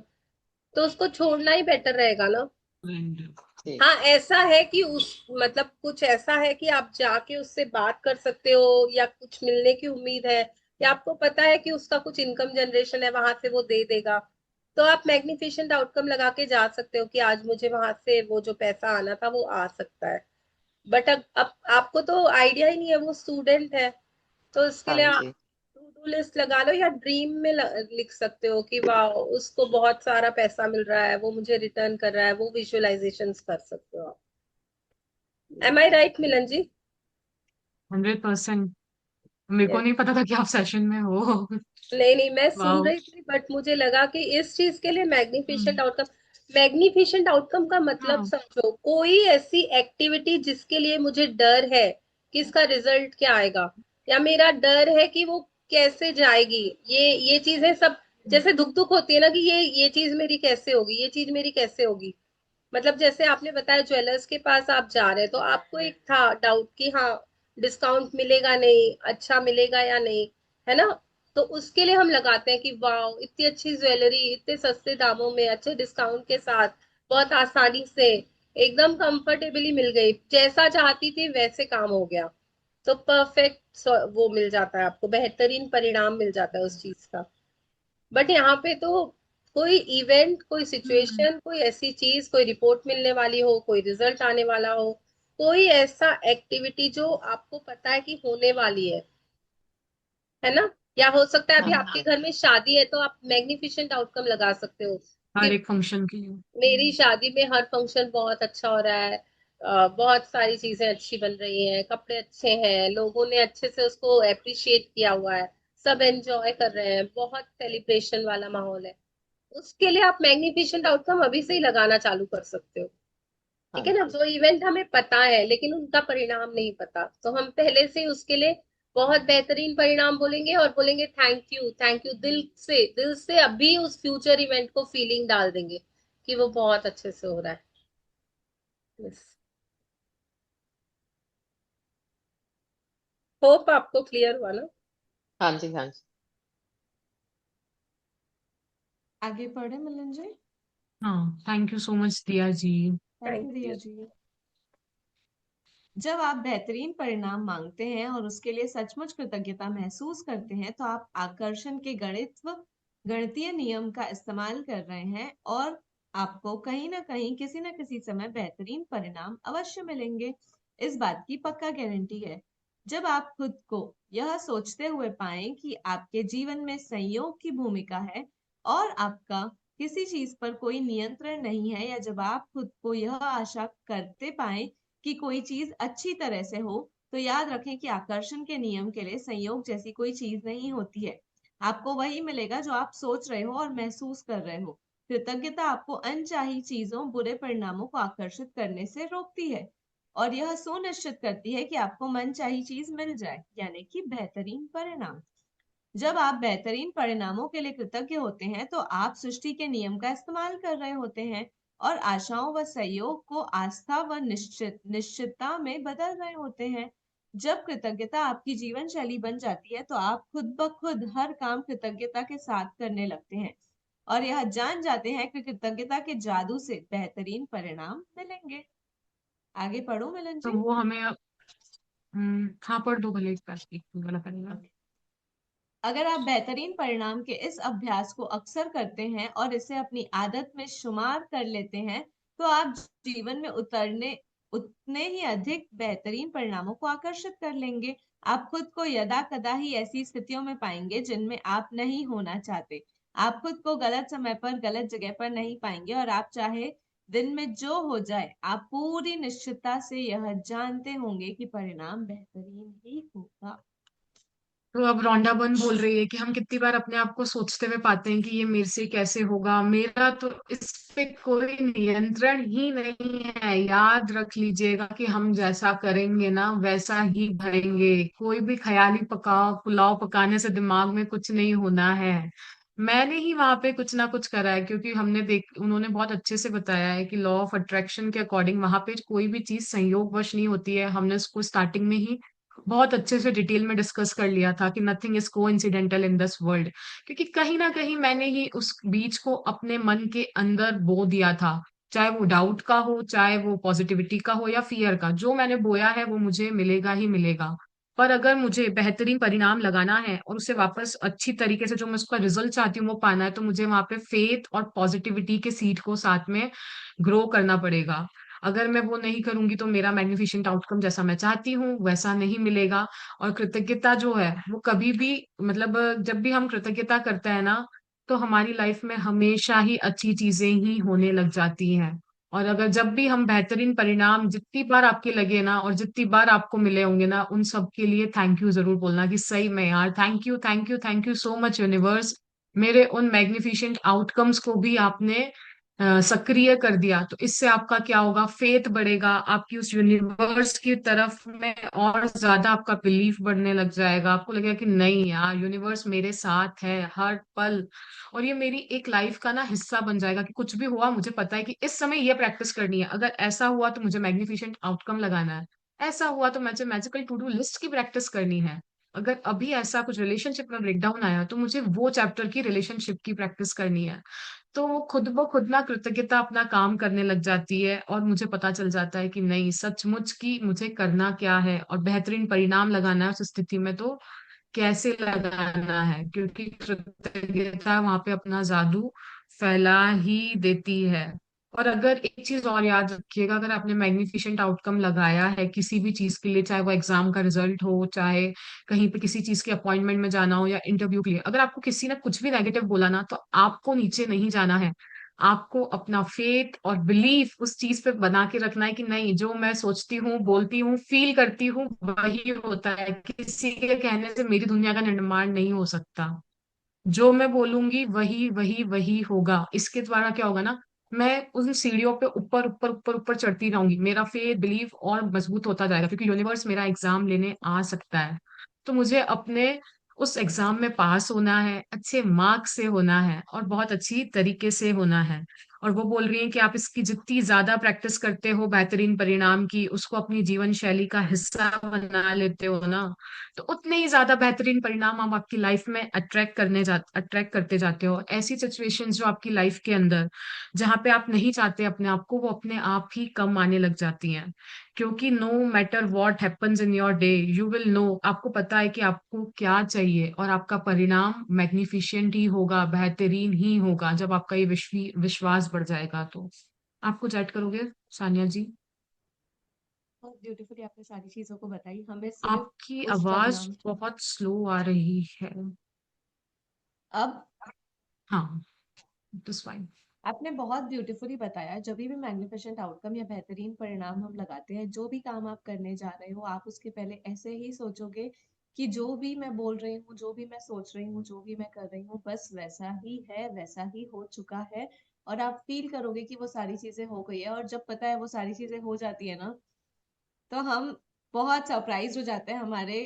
तो उसको छोड़ना ही बेटर रहेगा ना।
जी।
हाँ, ऐसा है कि उस मतलब कुछ ऐसा है कि आप जाके उससे बात कर सकते हो, या कुछ मिलने की उम्मीद है, या आपको पता है कि उसका कुछ इनकम जनरेशन है, वहां से वो दे देगा। तो आप मैग्निफिसेंट आउटकम लगा के जा सकते हो कि आज मुझे वहां से वो जो पैसा आना था वो आ सकता है। बट अब आपको तो आइडिया ही नहीं है, वो स्टूडेंट है। तो इसके
हाँ
लिए
जी।
टू डू लिस्ट लगा लो, या ड्रीम में लिख सकते हो कि वाह, उसको बहुत सारा पैसा मिल रहा है, वो मुझे रिटर्न कर रहा है, वो विजुअलाइजेशंस कर सकते हो आप। एम आई राइट मिलन जी?
100%। मेरे को
Yes.
नहीं पता था कि आप सेशन में हो।
नहीं नहीं, मैं सुन
वाह।
रही थी, बट मुझे लगा कि इस चीज के लिए मैग्निफिसेंट आउटकम का मतलब
हाँ।
समझो, कोई ऐसी एक्टिविटी जिसके लिए मुझे डर है कि इसका रिजल्ट क्या आएगा, या मेरा डर है कि वो कैसे जाएगी, ये चीजें सब जैसे दुख दुख होती है ना, कि ये चीज मेरी कैसे होगी, ये चीज मेरी कैसे होगी। मतलब जैसे आपने बताया ज्वेलर्स के पास आप जा रहे हैं, तो आपको एक था डाउट कि हाँ, डिस्काउंट मिलेगा नहीं, अच्छा मिलेगा या नहीं, है ना। तो उसके लिए हम लगाते हैं कि वाह, इतनी अच्छी ज्वेलरी इतने सस्ते दामों में, अच्छे डिस्काउंट के साथ, बहुत आसानी से, एकदम कंफर्टेबली मिल गई, जैसा चाहती थी वैसे काम हो गया। तो परफेक्ट वो मिल जाता है आपको, बेहतरीन परिणाम मिल जाता है उस चीज का। बट यहाँ पे तो कोई इवेंट, कोई
हम्म।
सिचुएशन, कोई ऐसी चीज, कोई रिपोर्ट मिलने वाली हो, कोई रिजल्ट आने वाला हो, कोई ऐसा एक्टिविटी जो आपको पता है कि होने वाली है ना। या हो सकता है अभी
हाँ,
आपके घर में शादी है, तो आप मैग्निफिसेंट आउटकम लगा सकते हो कि
हर एक फंक्शन के लिए।
मेरी शादी में हर फंक्शन बहुत अच्छा हो रहा है, बहुत सारी चीजें अच्छी बन रही हैं, कपड़े अच्छे हैं, लोगों ने अच्छे से उसको अप्रिशिएट किया हुआ है, सब एंजॉय कर रहे हैं, बहुत सेलिब्रेशन वाला माहौल है। उसके लिए आप मैग्निफिसेंट आउटकम अभी से ही लगाना चालू कर सकते हो।
हाँ
ठीक है ना,
जी।
जो इवेंट हमें पता है लेकिन उनका परिणाम नहीं पता, तो हम पहले से ही उसके लिए बहुत बेहतरीन परिणाम बोलेंगे, और बोलेंगे थैंक यू, थैंक यू, दिल से अभी उस फ्यूचर इवेंट को फीलिंग डाल देंगे कि वो बहुत अच्छे से हो रहा है। यस। होप आपको क्लियर हुआ ना।
हाँ जी। हाँ जी।
आगे पढ़े मिलन जी।
हाँ, थैंक यू सो मच दिया जी।
Thank
thank
you Riya
you.
जी। जब आप बेहतरीन परिणाम मांगते हैं और उसके लिए सचमुच कृतज्ञता महसूस करते हैं, तो आप आकर्षण के गणितीय नियम का इस्तेमाल कर रहे हैं, और आपको कहीं ना कहीं किसी न किसी समय बेहतरीन परिणाम अवश्य मिलेंगे। इस बात की पक्का गारंटी है। जब आप खुद को यह सोचते हुए पाएं कि आपके जीवन में संयोग की भूमिका है और आपका किसी चीज पर कोई नियंत्रण नहीं है, या जब आप खुद को यह आशा करते पाएं कि कोई चीज अच्छी तरह से हो, तो याद रखें कि आकर्षण के नियम के लिए संयोग जैसी कोई चीज नहीं होती है। आपको वही मिलेगा जो आप सोच रहे हो और महसूस कर रहे हो। कृतज्ञता आपको अनचाही चीजों, बुरे परिणामों को आकर्षित करने से रोकती है, और यह सुनिश्चित करती है कि आपको मनचाही चीज मिल जाए, यानी कि बेहतरीन परिणाम। जब आप बेहतरीन परिणामों के लिए कृतज्ञ होते हैं, तो आप सृष्टि के नियम का इस्तेमाल कर रहे होते हैं, और आशाओं व सहयोग को आस्था व निश्चितता में बदल रहे होते हैं। जब कृतज्ञता आपकी जीवन शैली बन जाती है, तो आप खुद ब खुद हर काम कृतज्ञता के साथ करने लगते हैं, और यह जान जाते हैं कि कृतज्ञता के जादू से बेहतरीन परिणाम मिलेंगे। आगे पढ़ो मिलन
तो
जी।
वो हमें हाँ, पढ़ दो भले, एक वाला पढ़ेगा।
अगर आप बेहतरीन परिणाम के इस अभ्यास को अक्सर करते हैं और इसे अपनी आदत में शुमार कर लेते हैं, तो आप जीवन में उतने ही अधिक बेहतरीन परिणामों को आकर्षित कर लेंगे। आप खुद को यदा कदा ही ऐसी स्थितियों में पाएंगे जिनमें आप नहीं होना चाहते। आप खुद को गलत समय पर गलत जगह पर नहीं पाएंगे, और आप चाहे दिन में जो हो जाए, आप पूरी निश्चितता से यह जानते होंगे कि परिणाम बेहतरीन ही होगा।
तो अब रौंडा बन बोल रही है कि हम कितनी बार अपने आप को सोचते हुए पाते हैं कि ये मेरे से कैसे होगा, मेरा तो इस पे कोई नियंत्रण ही नहीं है। याद रख लीजिएगा कि हम जैसा करेंगे ना वैसा ही भरेंगे। कोई भी ख्याली पकाओ पुलाव पकाने से दिमाग में कुछ नहीं होना है। मैंने ही वहां पे कुछ ना कुछ करा है, क्योंकि उन्होंने बहुत अच्छे से बताया है कि लॉ ऑफ अट्रैक्शन के अकॉर्डिंग वहां पे कोई भी चीज संयोगवश नहीं होती है। हमने उसको स्टार्टिंग में ही बहुत अच्छे से डिटेल में डिस्कस कर लिया था कि nothing is coincidental in this world. क्योंकि कहीं ना कहीं मैंने ही उस बीज को अपने मन के अंदर बो दिया था, चाहे वो डाउट का हो, चाहे वो पॉजिटिविटी का हो या फियर का। जो मैंने बोया है वो मुझे मिलेगा ही मिलेगा। पर अगर मुझे बेहतरीन परिणाम लगाना है और उसे वापस अच्छी तरीके से जो मैं उसका रिजल्ट चाहती हूँ वो पाना है, तो मुझे वहां पे फेथ और पॉजिटिविटी के सीड को साथ में ग्रो करना पड़ेगा। अगर मैं वो नहीं करूंगी तो मेरा मैग्निफिशेंट आउटकम जैसा मैं चाहती हूँ वैसा नहीं मिलेगा। और कृतज्ञता जो है वो कभी भी, मतलब जब भी हम कृतज्ञता करते हैं ना, तो हमारी लाइफ में हमेशा ही अच्छी चीजें ही होने लग जाती हैं। और अगर जब भी हम बेहतरीन परिणाम जितनी बार आपके लगे ना और जितनी बार आपको मिले होंगे ना, उन सब के लिए थैंक यू जरूर बोलना कि सही में यार, thank you thank you thank you so much universe. मेरे उन मैग्निफिशेंट आउटकम्स को भी आपने सक्रिय कर दिया। तो इससे आपका क्या होगा, फेथ बढ़ेगा आपकी उस यूनिवर्स की तरफ में, और ज्यादा आपका बिलीफ बढ़ने लग जाएगा। आपको लगेगा कि नहीं यार, यूनिवर्स मेरे साथ है हर पल, और ये मेरी एक लाइफ का ना हिस्सा बन जाएगा कि कुछ भी हुआ मुझे पता है कि इस समय ये प्रैक्टिस करनी है। अगर ऐसा हुआ तो मुझे मैग्निफिशेंट आउटकम लगाना है, ऐसा हुआ तो मुझे मैजिकल टू डू लिस्ट की प्रैक्टिस करनी है। अगर अभी ऐसा कुछ रिलेशनशिप में ब्रेकडाउन आया तो मुझे वो चैप्टर की रिलेशनशिप की प्रैक्टिस करनी है। तो वो खुद ब खुद ना कृतज्ञता अपना काम करने लग जाती है, और मुझे पता चल जाता है कि नहीं, सचमुच की मुझे करना क्या है और बेहतरीन परिणाम लगाना है उस स्थिति में तो कैसे लगाना है। क्योंकि कृतज्ञता वहां पे अपना जादू फैला ही देती है। और अगर एक चीज और याद रखिएगा, अगर आपने मैग्निफिशेंट आउटकम लगाया है किसी भी चीज के लिए, चाहे वो एग्जाम का रिजल्ट हो, चाहे कहीं पे किसी चीज के अपॉइंटमेंट में जाना हो या इंटरव्यू के लिए, अगर आपको किसी ने कुछ भी नेगेटिव बोला ना, तो आपको नीचे नहीं जाना है। आपको अपना फेथ और बिलीफ उस चीज पे बना के रखना है कि नहीं, जो मैं सोचती हूँ बोलती हूँ फील करती हूँ वही होता है। किसी के कहने से मेरी दुनिया का निर्माण नहीं हो सकता। जो मैं बोलूंगी वही वही वही होगा। इसके द्वारा क्या होगा ना, मैं उन सीढ़ियों पे ऊपर ऊपर ऊपर ऊपर चढ़ती रहूंगी, मेरा फेथ बिलीफ और मजबूत होता जाएगा, क्योंकि यूनिवर्स मेरा एग्जाम लेने आ सकता है। तो मुझे अपने उस एग्जाम में पास होना है, अच्छे मार्क्स से होना है और बहुत अच्छी तरीके से होना है। और वो बोल रही हैं कि आप इसकी जितनी ज्यादा प्रैक्टिस करते हो बेहतरीन परिणाम की, उसको अपनी जीवन शैली का हिस्सा बना लेते हो ना, तो उतने ही ज्यादा बेहतरीन परिणाम आप आपकी लाइफ में अट्रैक्ट करते जाते हो। ऐसी सिचुएशंस जो आपकी लाइफ के अंदर, जहां पे आप नहीं चाहते अपने आप को, वो अपने आप ही कम आने लग जाती हैं। क्योंकि no matter what happens in your day, you will know, आपको पता है कि आपको क्या चाहिए, और आपका परिणाम मैग्निफिशिएंट ही होगा, बेहतरीन ही होगा। जब आपका ये विश्वास बढ़ जाएगा तो आप कुछ ऐड करोगे सानिया जी?
बहुत ब्यूटीफुली आपने सारी चीजों को बताई, हमें सिर्फ
आपकी
उस
आवाज
परिणाम की।
बहुत स्लो आ रही है।
अब
हाँ, दिस फाइन।
आपने बहुत ब्यूटीफुली बताया, जब भी मैग्निफिसेंट आउटकम या बेहतरीन परिणाम हम लगाते हैं, जो भी काम आप करने जा रहे हो, आप उसके पहले ऐसे ही सोचोगे कि जो भी मैं बोल रही हूँ, जो भी मैं सोच रही हूँ, जो भी मैं कर रही हूँ, बस वैसा ही है, वैसा ही हो चुका है। और आप फील करोगे कि वो सारी चीजें हो गई है, और जब पता है वो सारी चीजें हो जाती है ना, तो हम बहुत सरप्राइज हो जाते हैं। हमारे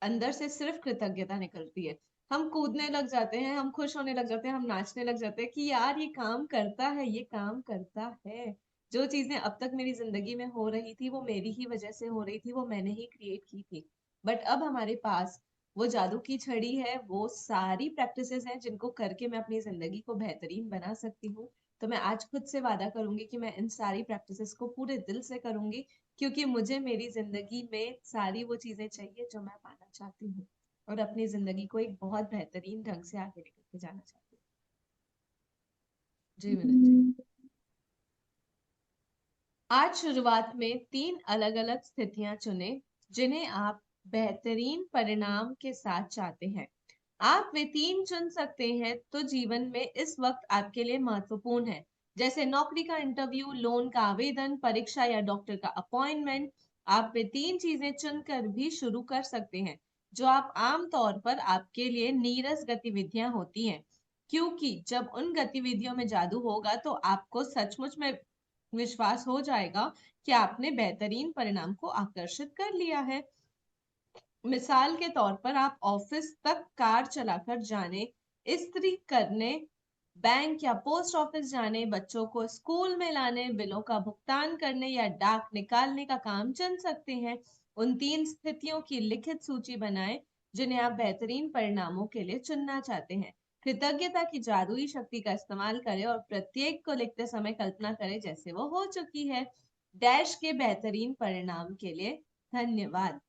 अंदर से सिर्फ कृतज्ञता निकलती है। हम कूदने लग जाते हैं, हम खुश होने लग जाते हैं, हम नाचने लग जाते हैं कि यार ये काम करता है, ये काम करता है। जो चीजें अब तक मेरी जिंदगी में हो रही थी वो मेरी ही वजह से हो रही थी, वो मैंने ही क्रिएट की थी। बट अब हमारे पास वो जादू की छड़ी है, वो सारी प्रैक्टिसेस हैं जिनको करके मैं अपनी जिंदगी को बेहतरीन बना सकती हूँ। तो मैं आज खुद से वादा करूंगी कि मैं इन सारी प्रैक्टिसेस को पूरे दिल से करूंगी, क्योंकि मुझे मेरी जिंदगी में सारी वो चीजें चाहिए जो मैं पाना चाहती हूँ, और अपनी जिंदगी को एक बहुत बेहतरीन ढंग से आगे लेकर के जाना चाहती हूँ। जी मिलन जी। आज शुरुआत में 3 अलग अलग स्थितियां चुने जिन्हें आप बेहतरीन परिणाम के साथ चाहते हैं। आप वे 3 चुन सकते हैं तो जीवन में इस वक्त आपके लिए महत्वपूर्ण है, जैसे नौकरी का इंटरव्यू, लोन का आवेदन, परीक्षा या डॉक्टर का अपॉइंटमेंट। आप वे 3 चीजें चुनकर भी शुरू कर सकते हैं जो आप आमतौर पर आपके लिए नीरस गतिविधियां होती हैं, क्योंकि जब उन गतिविधियों में जादू होगा तो आपको सचमुच में विश्वास हो जाएगा कि आपने बेहतरीन परिणाम को आकर्षित कर लिया है। मिसाल के तौर पर आप ऑफिस तक कार चलाकर जाने, इस्त्री करने, बैंक या पोस्ट ऑफिस जाने, बच्चों को स्कूल में लाने, बिलों का भुगतान करने या डाक निकालने का काम चुन सकते हैं। उन 3 स्थितियों की लिखित सूची बनाएं जिन्हें आप बेहतरीन परिणामों के लिए चुनना चाहते हैं। कृतज्ञता की जादुई शक्ति का इस्तेमाल करें और प्रत्येक को लिखते समय कल्पना करें जैसे वो हो चुकी है। डैश के बेहतरीन परिणाम के लिए धन्यवाद।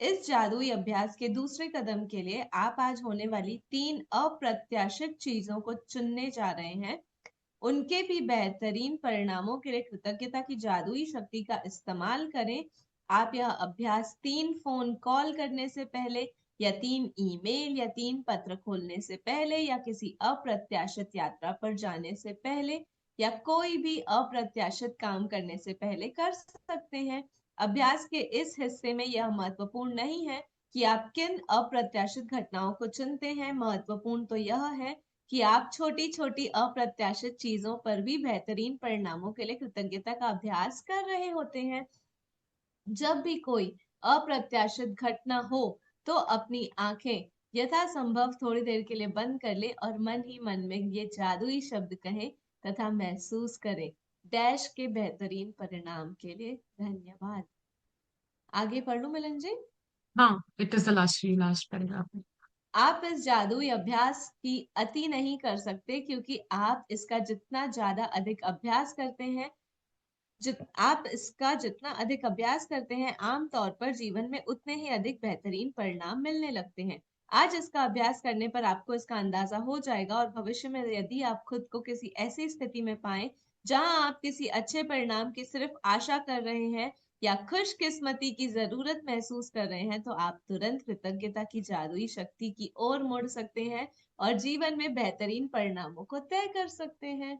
इस जादुई अभ्यास के दूसरे कदम के लिए आप आज होने वाली 3 अप्रत्याशित चीजों को चुनने जा रहे हैं। उनके भी बेहतरीन परिणामों के लिए कृतज्ञता की जादुई शक्ति का इस्तेमाल करें। आप यह अभ्यास 3 फोन कॉल करने से पहले, या 3 ईमेल या 3 पत्र खोलने से पहले, या किसी अप्रत्याशित यात्रा पर जाने से पहले, या कोई भी अप्रत्याशित काम करने से पहले कर सकते हैं। अभ्यास के इस हिस्से में यह महत्वपूर्ण नहीं है कि आप किन अप्रत्याशित घटनाओं को चुनते हैं। महत्वपूर्ण तो यह है कि आप छोटी छोटी अप्रत्याशित चीजों पर भी बेहतरीन परिणामों के लिए कृतज्ञता का अभ्यास कर रहे होते हैं। जब भी कोई अप्रत्याशित घटना हो तो अपनी आंखें यथासंभव थोड़ी देर के लिए बंद कर ले और मन ही मन में ये जादुई शब्द कहें तथा महसूस करें, डैश के बेहतरीन परिणाम के लिए धन्यवाद। आगे पढ़ लूं मिलन जी?
हाँ, it is the last paragraph.
आप इस जादुई अभ्यास की अति नहीं कर सकते, क्योंकि आप इसका जितना ज्यादा अधिक अभ्यास करते हैं, आप इसका जितना अधिक अभ्यास करते हैं, आमतौर पर जीवन में उतने ही अधिक बेहतरीन परिणाम मिलने लगते हैं। आज इसका अभ्यास करने पर आपको इसका अंदाजा हो जाएगा, और भविष्य में यदि आप खुद को किसी ऐसी स्थिति में पाएं जहां आप किसी अच्छे परिणाम की सिर्फ आशा कर रहे हैं या खुशकिस्मती की जरूरत महसूस कर रहे हैं, तो आप तुरंत कृतज्ञता की जादुई शक्ति की ओर मुड़ सकते हैं और जीवन में बेहतरीन परिणामों को तय कर सकते हैं।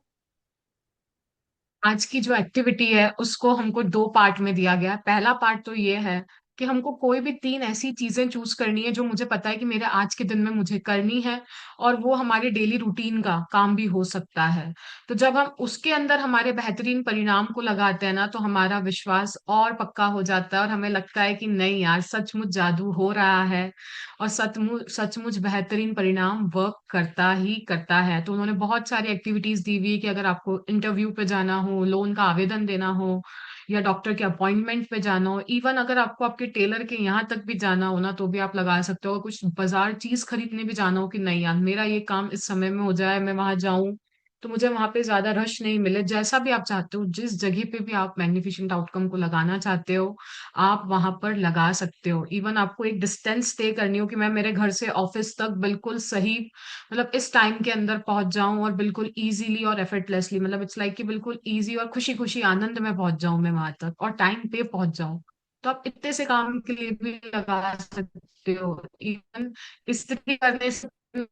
आज की जो एक्टिविटी है उसको हमको 2 पार्ट में दिया गया है। पहला पार्ट तो ये है कि हमको कोई भी 3 ऐसी चीजें चूज करनी है जो मुझे पता है कि मेरे आज के दिन में मुझे करनी है, और वो हमारे डेली रूटीन का काम भी हो सकता है। तो जब हम उसके अंदर हमारे बेहतरीन परिणाम को लगाते हैं ना, तो हमारा विश्वास और पक्का हो जाता है और हमें लगता है कि नहीं यार, सचमुच जादू हो रहा है और सचमुच सचमुच बेहतरीन परिणाम वर्क करता ही करता है। तो उन्होंने बहुत सारी एक्टिविटीज दी हुई है कि अगर आपको इंटरव्यू पे जाना हो, लोन का आवेदन देना हो, या डॉक्टर के अपॉइंटमेंट पे जाना हो, इवन अगर आपको आपके टेलर के यहाँ तक भी जाना हो ना, तो भी आप लगा सकते हो। कुछ बाजार चीज खरीदने भी जाना हो कि नहीं यार, मेरा ये काम इस समय में हो जाए, मैं वहां जाऊं तो मुझे वहां पे ज्यादा रश नहीं मिले, जैसा भी आप चाहते हो, जिस जगह पे भी आप मैग्निफिसेंट आउटकम को लगाना चाहते हो, आप वहां पर लगा सकते हो। इवन आपको एक डिस्टेंस तय करनी हो कि मैं मेरे घर से ऑफिस तक बिल्कुल सही, मतलब इस टाइम के अंदर पहुंच जाऊं और बिल्कुल इजीली और एफर्टलेसली, मतलब इट्स लाइक कि बिल्कुल इजी और खुशी खुशी आनंद में पहुंच जाऊं मैं वहां तक, और टाइम पे पहुंच जाऊं। तो आप इतने से काम के लिए भी लगा सकते हो। इवन स्त्री करने से भी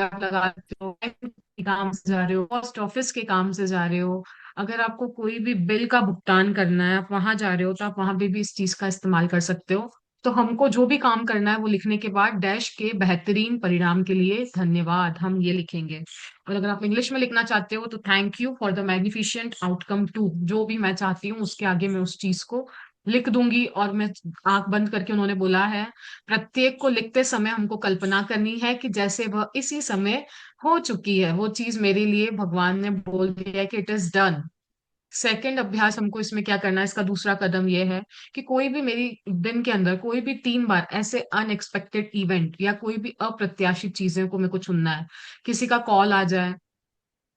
आप लगा सकते हो, बैंक के काम से जा रहे हो, पोस्ट ऑफिस के काम से जा रहे हो, अगर आपको कोई भी बिल का भुगतान करना है, आप वहां जा रहे हो, तो आप वहां पे भी इस चीज का इस्तेमाल कर सकते हो। तो हमको जो भी काम करना है वो लिखने के बाद डैश के बेहतरीन परिणाम के लिए धन्यवाद हम ये लिखेंगे। और अगर आप इंग्लिश में लिखना चाहते हो तो thank you for the magnificent outcome too, जो भी मैं चाहती हूँ उसके आगे मैं उस चीज को लिख दूंगी। और मैं आंख बंद करके, उन्होंने बोला है, प्रत्येक को लिखते समय हमको कल्पना करनी है कि जैसे वह इसी समय हो चुकी है, वो चीज मेरे लिए भगवान ने बोल दिया है कि इट इज डन। सेकंड अभ्यास हमको इसमें क्या करना है, इसका दूसरा कदम ये है कि कोई भी मेरी दिन के अंदर कोई भी 3 बार ऐसे अनएक्सपेक्टेड इवेंट या कोई भी अप्रत्याशित चीजें को मेरे को चुनना है। किसी का कॉल आ जाए,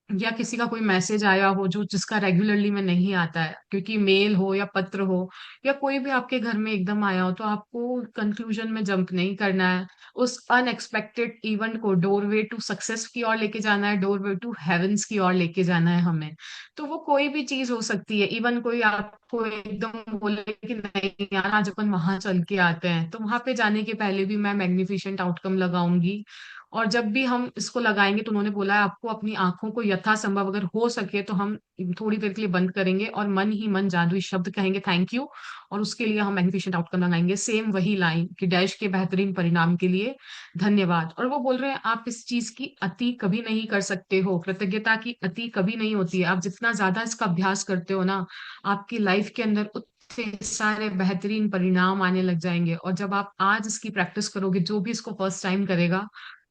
या किसी का कोई मैसेज आया हो जो जिसका रेगुलरली में नहीं आता है, क्योंकि मेल हो या पत्र हो, या कोई भी आपके घर में एकदम आया हो, तो आपको कंक्लूजन में जंप नहीं करना है। उस अनएक्सपेक्टेड इवेंट को डोरवे टू सक्सेस की ओर लेके जाना है, डोरवे टू हेवेंस की ओर लेके जाना है हमें। तो वो कोई भी चीज हो सकती है। इवन कोई आपको एकदम बोले कि नहीं यार, आज अपन वहां चल के आते हैं, तो वहां पे जाने के पहले भी मैं मैग्निफिसेंट आउटकम लगाऊंगी और जब भी हम इसको लगाएंगे तो उन्होंने बोला है आपको अपनी आंखों को यथासंभव अगर हो सके तो हम थोड़ी देर के लिए बंद करेंगे और मन ही मन जादुई शब्द कहेंगे थैंक यू, और उसके लिए हम मैग्निफिकेंट आउटकम लगाएंगे, सेम वही लाइन कि डैश के बेहतरीन परिणाम के लिए धन्यवाद। और वो बोल रहे हैं आप इस चीज की अति कभी नहीं कर सकते हो, कृतज्ञता की अति कभी नहीं होती है, आप जितना ज्यादा इसका अभ्यास करते हो ना, आपकी लाइफ के अंदर उतने सारे बेहतरीन परिणाम आने लग जाएंगे। और जब आप आज इसकी प्रैक्टिस करोगे, जो भी इसको फर्स्ट टाइम करेगा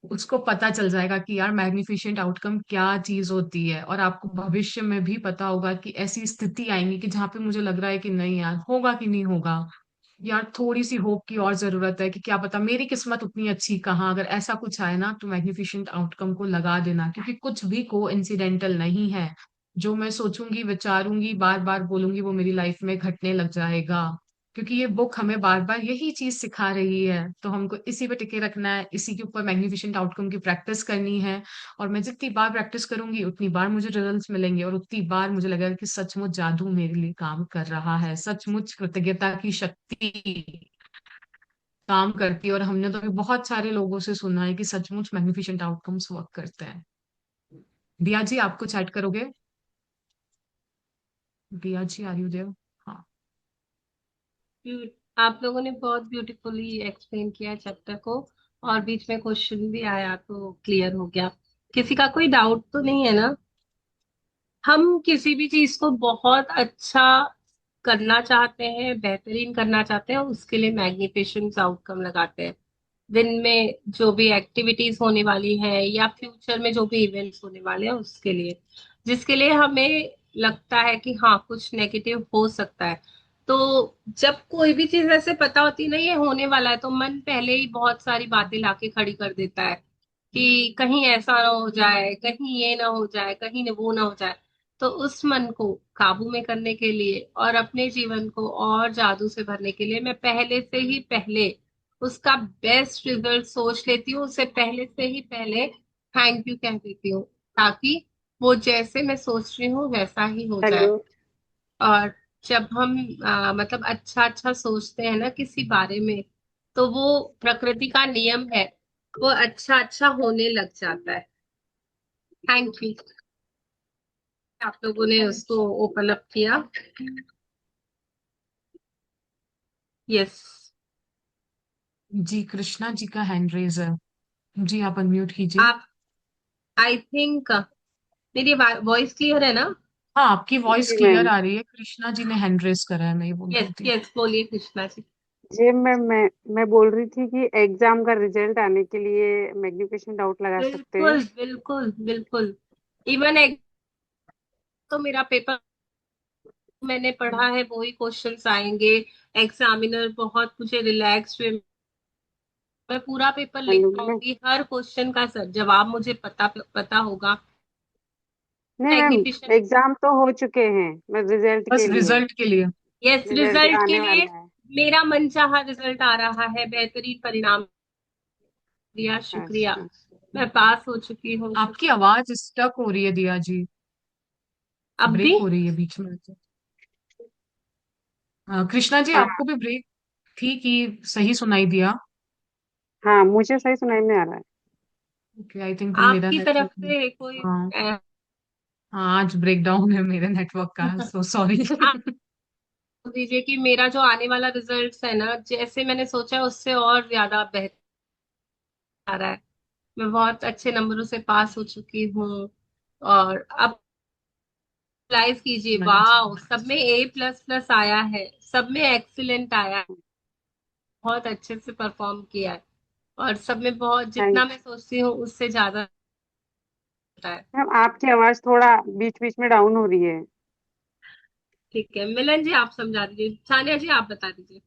उसको पता चल जाएगा कि यार मैग्निफिशेंट आउटकम क्या चीज होती है, और आपको भविष्य में भी पता होगा कि ऐसी स्थिति आएंगी कि जहां पे मुझे लग रहा है कि नहीं यार होगा कि नहीं होगा, यार थोड़ी सी होप की और जरूरत है कि क्या पता मेरी किस्मत उतनी अच्छी कहाँ, अगर ऐसा कुछ आए ना तो मैग्निफिशेंट आउटकम को लगा देना, क्योंकि कुछ भी को इंसिडेंटल नहीं है। जो मैं सोचूंगी विचारूंगी बार बार बोलूंगी वो मेरी लाइफ में घटने लग जाएगा, क्योंकि ये बुक हमें बार बार यही चीज सिखा रही है। तो हमको इसी पे टिके रखना है, इसी के ऊपर मैग्निफिशेंट आउटकम की प्रैक्टिस करनी है। और मैं जितनी बार प्रैक्टिस करूंगी उतनी बार मुझे रिजल्ट्स मिलेंगे, और उतनी बार मुझे लगेगा कि सचमुच जादू मेरे लिए काम कर रहा है, सचमुच कृतज्ञता की शक्ति काम करती है। और हमने तो अभी बहुत सारे लोगों से सुना है कि सचमुच मैग्निफिशेंट आउटकम्स वर्क करते हैं। दिया जी आप कुछ ऐड करोगे? दिया जी आर यू देयर? हाँ।
ब्यू- आप लोगों ने बहुत ब्यूटीफुली एक्सप्लेन किया चैप्टर को, और बीच में क्वेश्चन भी आया तो क्लियर हो गया। किसी का कोई डाउट तो नहीं है ना? हम किसी भी चीज को बहुत अच्छा करना चाहते हैं, बेहतरीन करना चाहते हैं, उसके लिए मैग्निफिकेंट आउटकम लगाते हैं। दिन में जो भी एक्टिविटीज होने वाली है या फ्यूचर में जो भी इवेंट्स होने वाले हैं उसके लिए, जिसके लिए हमें लगता है कि हाँ कुछ नेगेटिव हो सकता है। तो जब कोई भी चीज ऐसे पता होती नहीं ये होने वाला है, तो मन पहले ही बहुत सारी बातें लाके खड़ी कर देता है कि कहीं ऐसा ना हो जाए, कहीं ये ना हो जाए, कहीं वो ना हो जाए। तो उस मन को काबू में करने के लिए और अपने जीवन को और जादू से भरने के लिए मैं पहले से ही पहले उसका बेस्ट रिजल्ट सोच लेती हूँ, उसे पहले से ही पहले थैंक यू कह देती हूँ, ताकि वो जैसे मैं सोच रही हूँ वैसा ही हो जाए।
हेलो।
और जब हम मतलब अच्छा अच्छा सोचते हैं ना किसी बारे में, तो वो प्रकृति का नियम है, वो अच्छा अच्छा होने लग जाता है। थैंक यू, आप लोगों ने उसको ओपन अप किया। यस।
जी कृष्णा जी का हैंड रेज है, जी आप अनम्यूट कीजिए।
आप, आई थिंक मेरी वॉइस क्लियर है ना?
हाँ आपकी वॉइस
जी
क्लियर
मैम।
आ रही है, कृष्णा जी ने हैंड रेज करा है, मैं ये बोल
यस
रही थी।
यस, बोलिए कृष्णा जी।
जी मैम, मैं बोल रही थी कि एग्जाम का रिजल्ट आने के लिए मैग्निफिकेशन डाउट लगा सकते हैं।
बिल्कुल बिल्कुल बिल्कुल। इवन एक तो मेरा पेपर मैंने पढ़ा है वही क्वेश्चंस आएंगे। एग्जामिनर बहुत मुझे रिलैक्स वे, मैं पूरा पेपर लिख
हेलो मैम।
पाऊंगी, हर क्वेश्चन का जवाब मुझे पता पता होगा।
नहीं मैम,
मैग्निफिकेंट।
एग्जाम तो हो चुके हैं, मैं रिजल्ट
बस
के लिए।
रिजल्ट के लिए।
यस,
रिजल्ट
रिजल्ट के
आने
लिए
वाला है।
मेरा मनचाहा रिजल्ट आ रहा है, बेहतरीन परिणाम दिया, शुक्रिया।
अच्छा।
मैं पास हो चुकी हूँ,
आपकी
शुक्रिया।
आवाज स्टक हो रही है दिया जी,
अब भी?
ब्रेक हो रही है बीच में। कृष्णा जी
हाँ
आपको भी ब्रेक थी कि सही सुनाई दिया?
हाँ, मुझे सही सुनाई में आ रहा है।
ओके आई थिंक मेरा
आपकी तरफ
नेटवर्क में।
से कोई
हाँ। हाँ आज ब्रेक डाउन है मेरे नेटवर्क का, सो सॉरी।
आप बोल दीजिए कि मेरा जो आने वाला रिजल्ट है ना, जैसे मैंने सोचा उससे और ज्यादा बेहतर आ रहा है। मैं बहुत अच्छे नंबरों से पास हो चुकी हूँ। और अब रियलाइज कीजिए, वाह, सब में ए प्लस प्लस आया है, सब में एक्सीलेंट आया है, बहुत अच्छे से परफॉर्म किया है। और सब में बहुत,
थैंक।
जितना मैं सोचती हूँ उससे ज्यादा होता है।
मैम आपकी आवाज थोड़ा बीच बीच में डाउन हो रही है।
ठीक है, मिलन जी आप समझा दीजिए, सानिया जी आप बता दीजिए।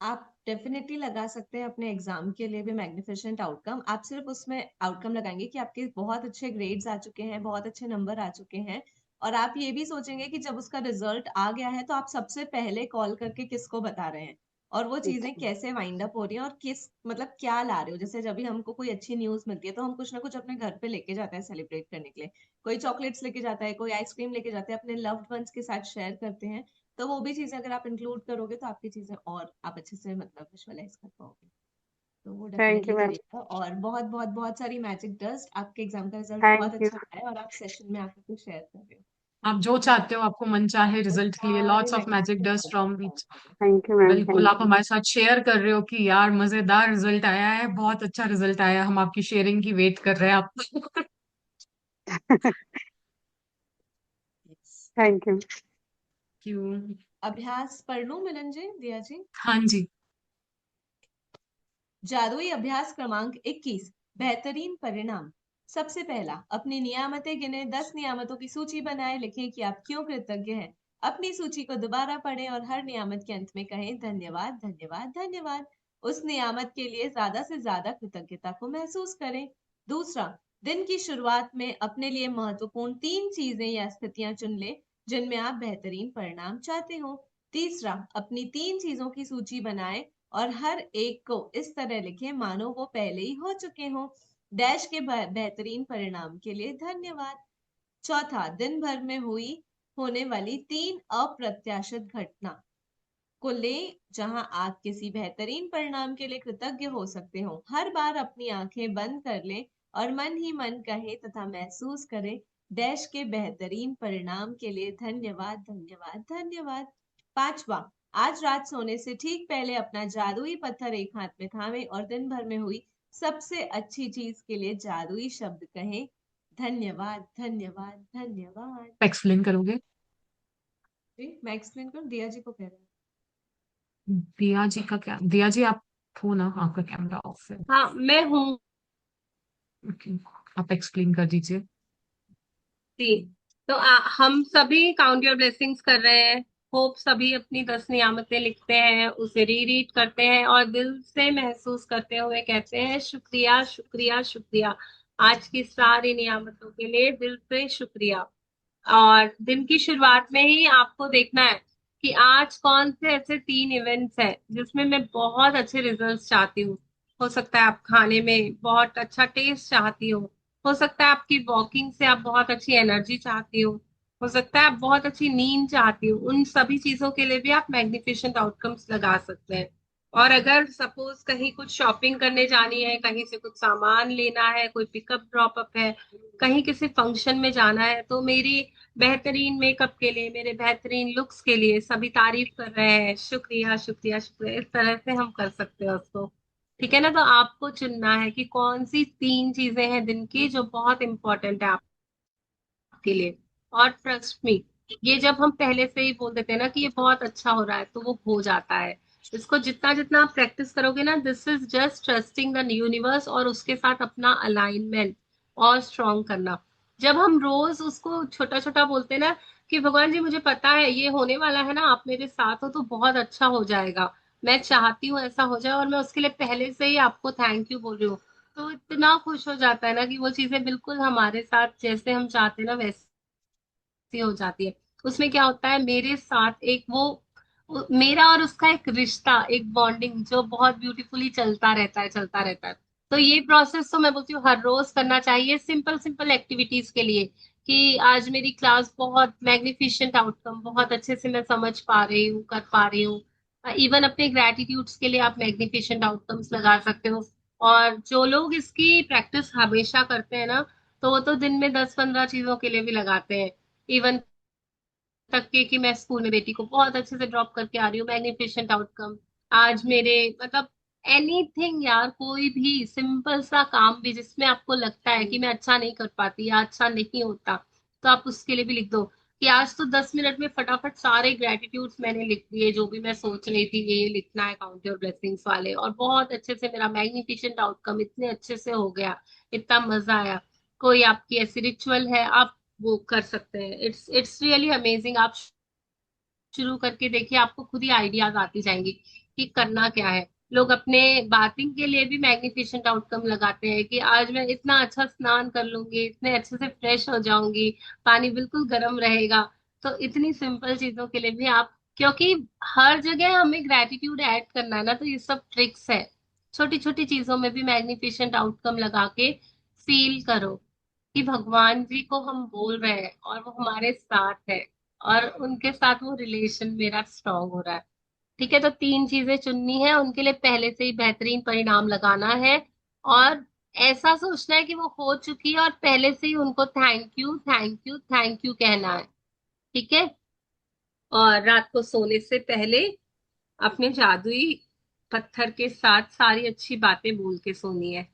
आप डेफिनेटली लगा सकते हैं अपने एग्जाम के लिए भी मैग्निफिकेंट आउटकम। आप सिर्फ उसमें आउटकम लगाएंगे कि आपके बहुत अच्छे ग्रेड्स आ चुके हैं, बहुत अच्छे नंबर आ चुके हैं, और आप ये भी सोचेंगे कि जब उसका रिजल्ट आ गया है तो आप सबसे पहले कॉल करके किसको बता रहे हैं, और वो
ठीक
चीजें
है।
कैसे वाइंड अप हो रही हैं, और किस मतलब क्या ला रहे हो। जैसे जब भी हमको कोई अच्छी न्यूज मिलती है तो हम कुछ ना कुछ अपने घर पे लेके जाते हैं सेलिब्रेट करने के लिए। कोई चॉकलेट्स लेके जाता है, कोई आइसक्रीम लेके जाते हैं, अपने लव्ड वंस के साथ शेयर करते हैं। तो वो भी चीजें अगर आप इंक्लूड करोगे तो आपकी चीजें और आप अच्छे से मतलब विजुअलाइज कर पाओगे। तो वो
थैंक
डेफिनेटली
यू मैम।
करिएगा। और बहुत बहुत बहुत सारी मैजिक डस्ट। आपके एग्जाम का रिजल्ट बहुत
थैंक यू।
अच्छा आया है और आप सेशन में आकर कुछ शेयर कर रहे हो।
आप जो चाहते हो, आपको मन चाहे
वो
रिजल्ट के लिए,
सारे
lots of magic
magnificent
dust from
outcome
बीच।
Thank you ma'am.
बिल्कुल,
थैंक
आप हमारे साथ शेयर कर रहे हो कि यार मजेदार रिजल्ट आया है, बहुत अच्छा रिजल्ट आया है, हम आपकी शेयरिंग की वेट कर रहे हैं आप।
यू। Thank you.
क्यों?
अभ्यास पढ़ लूं मिलन जी, दिया जी?
हाँ जी।
जादुई अभ्यास क्रमांक 21, बेहतरीन परिणाम। सबसे पहला, अपनी नियामतें गिने, 10 नियामतों की सूची बनाए, लिखें कि आप क्यों कृतज्ञ हैं। अपनी सूची को दोबारा पढ़ें और हर नियामत के अंत में कहें धन्यवाद धन्यवाद धन्यवाद। उस नियामत के लिए ज्यादा से ज्यादा कृतज्ञता को महसूस करें। दूसरा, दिन की शुरुआत में अपने लिए महत्वपूर्ण 3 चीजें या स्थितियां चुन ले जिनमें आप बेहतरीन परिणाम चाहते हो। तीसरा, अपनी 3 चीजों की सूची बनाए और हर एक को इस तरह लिखें मानो वो पहले ही हो चुके हों। डैश के बेहतरीन परिणाम के लिए धन्यवाद। चौथा, दिन भर में हुई होने वाली 3 अप्रत्याशित घटना को ले जहां आप किसी बेहतरीन परिणाम के लिए कृतज्ञ हो सकते हो। हर बार अपनी आंखें बंद कर लें और मन ही मन कहे तथा महसूस करें डैश के बेहतरीन परिणाम के लिए धन्यवाद धन्यवाद धन्यवाद। पांचवा, आज रात सोने से ठीक पहले अपना जादुई पत्थर एक हाथ में थामे और दिन भर में हुई सबसे अच्छी चीज के लिए जादुई शब्द कहें धन्यवाद धन्यवाद धन्यवाद।
एक्सप्लेन करोगे?
जी मैं एक्सप्लेन करूं, दिया जी को कह रहे हैं।
दिया जी का क्या? दिया जी आप हो ना, आपका कैमरा ऑफ है।
हाँ मैं हूँ।
ओके, आप एक्सप्लेन कर दीजिए।
जी, तो हम सभी काउंट योर ब्लेसिंग्स कर रहे हैं। होप सभी अपनी 10 नियामतें लिखते हैं, उसे रीरीड करते हैं और दिल से महसूस करते हुए कहते हैं शुक्रिया शुक्रिया शुक्रिया। आज की सारी नियामतों के लिए दिल से शुक्रिया। और दिन की शुरुआत में ही आपको देखना है कि आज कौन से ऐसे 3 इवेंट्स हैं जिसमें मैं बहुत अच्छे रिजल्ट्स चाहती हूँ। हो सकता है आप खाने में बहुत अच्छा टेस्ट चाहती हो सकता है आपकी वॉकिंग से आप बहुत अच्छी एनर्जी चाहती हो सकता है आप बहुत अच्छी नींद चाहती हो। उन सभी चीजों के लिए भी आप मैग्निफिशेंट आउटकम्स लगा सकते हैं। और अगर सपोज कहीं कुछ शॉपिंग करने जानी है, कहीं से कुछ सामान लेना है, कोई पिकअप ड्रॉप अप है, कहीं किसी फंक्शन में जाना है, तो मेरी बेहतरीन मेकअप के लिए, मेरे बेहतरीन लुक्स के लिए सभी तारीफ कर रहे हैं, शुक्रिया शुक्रिया शुक्रिया। इस तरह से हम कर सकते हैं उसको। ठीक है ना? तो आपको चुनना है कि कौन सी 3 चीजें हैं दिन की जो बहुत इंपॉर्टेंट है आपके लिए। और ट्रस्ट मी, ये जब हम पहले से ही बोल देते हैं ना कि ये बहुत अच्छा हो रहा है, तो वो हो जाता है। इसको जितना जितना आप प्रैक्टिस करोगे ना, this is just trusting the universe और उसके साथ अपना अलाइनमेंट और स्ट्रॉन्ग करना। जब हम रोज उसको छोटा छोटा बोलते हैं ना कि भगवान जी मुझे पता है ये होने वाला है ना, आप मेरे साथ हो तो बहुत अच्छा हो जाएगा, मैं चाहती हूँ ऐसा हो जाए और मैं उसके लिए पहले से ही आपको थैंक यू बोल रही हूँ, तो इतना खुश हो जाता है ना कि वो चीजें बिल्कुल हमारे साथ जैसे हम चाहते हैं ना वैसे हो जाती है। उसमें क्या होता है, मेरे साथ एक मेरा और उसका एक रिश्ता, एक बॉन्डिंग जो बहुत ब्यूटीफुली चलता रहता है चलता रहता है। तो ये प्रोसेस तो मैं बोलती हूँ हर रोज करना चाहिए, सिंपल सिंपल एक्टिविटीज के लिए कि आज मेरी क्लास बहुत मैग्निफिशेंट आउटकम बहुत अच्छे से मैं समझ पा रही हूँ, कर पा रही हूँ। इवन अपने ग्रेटिट्यूड्स के लिए आप मैग्निफिशेंट आउटकम्स लगा सकते हो। और जो लोग इसकी प्रैक्टिस हमेशा करते हैं ना, तो वो तो दिन में 10-15 चीजों के लिए भी लगाते हैं। इवन तक के कि मैं स्कूल में बेटी को बहुत अच्छे से ड्रॉप करके आ रही हूँ, मैग्निफिशेंट आउटकम। आज मेरे मतलब एनीथिंग यार, कोई भी सिंपल सा काम भी जिसमें आपको लगता है कि मैं अच्छा नहीं कर पाती या अच्छा नहीं होता, तो आप उसके लिए भी लिख दो कि आज तो 10 मिनट में फटाफट सारे ग्रेटिट्यूड्स मैंने लिख दिए जो भी मैं सोच रही थी ये लिखना है काउंट योर ब्लेसिंग्स वाले, और बहुत अच्छे से मेरा मैग्निफिशेंट आउटकम इतने अच्छे से हो गया, इतना मजा आया। कोई आपकी ऐसी रिचुअल है, आप वो कर सकते हैं। It's it's really amazing. आप शुरू करके देखिए, आपको खुद ही आइडियाज आती जाएंगी कि करना क्या है। लोग अपने बाथिंग के लिए भी मैग्निफिशेंट आउटकम लगाते हैं कि आज मैं इतना अच्छा स्नान कर लूंगी, इतने अच्छे से फ्रेश हो जाऊंगी, पानी बिल्कुल गर्म रहेगा। तो इतनी सिंपल चीजों के लिए भी आप, क्योंकि हर जगह हमें ग्रेटिट्यूड ऐड करना है ना, तो ये सब ट्रिक्स है। छोटी छोटी चीजों में भी मैग्निफिशेंट आउटकम लगा के फील करो कि भगवान जी को हम बोल रहे हैं और वो हमारे साथ है और उनके साथ वो रिलेशन मेरा स्ट्रांग हो रहा है। ठीक है, तो 3 चीजें चुननी है, उनके लिए पहले से ही बेहतरीन परिणाम लगाना है और ऐसा सोचना है कि वो हो चुकी है और पहले से ही उनको thank you thank you thank you कहना है। ठीक है, और रात को सोने से पहले अपने जादुई पत्थर के साथ सारी अच्छी बातें बोल के सोनी है।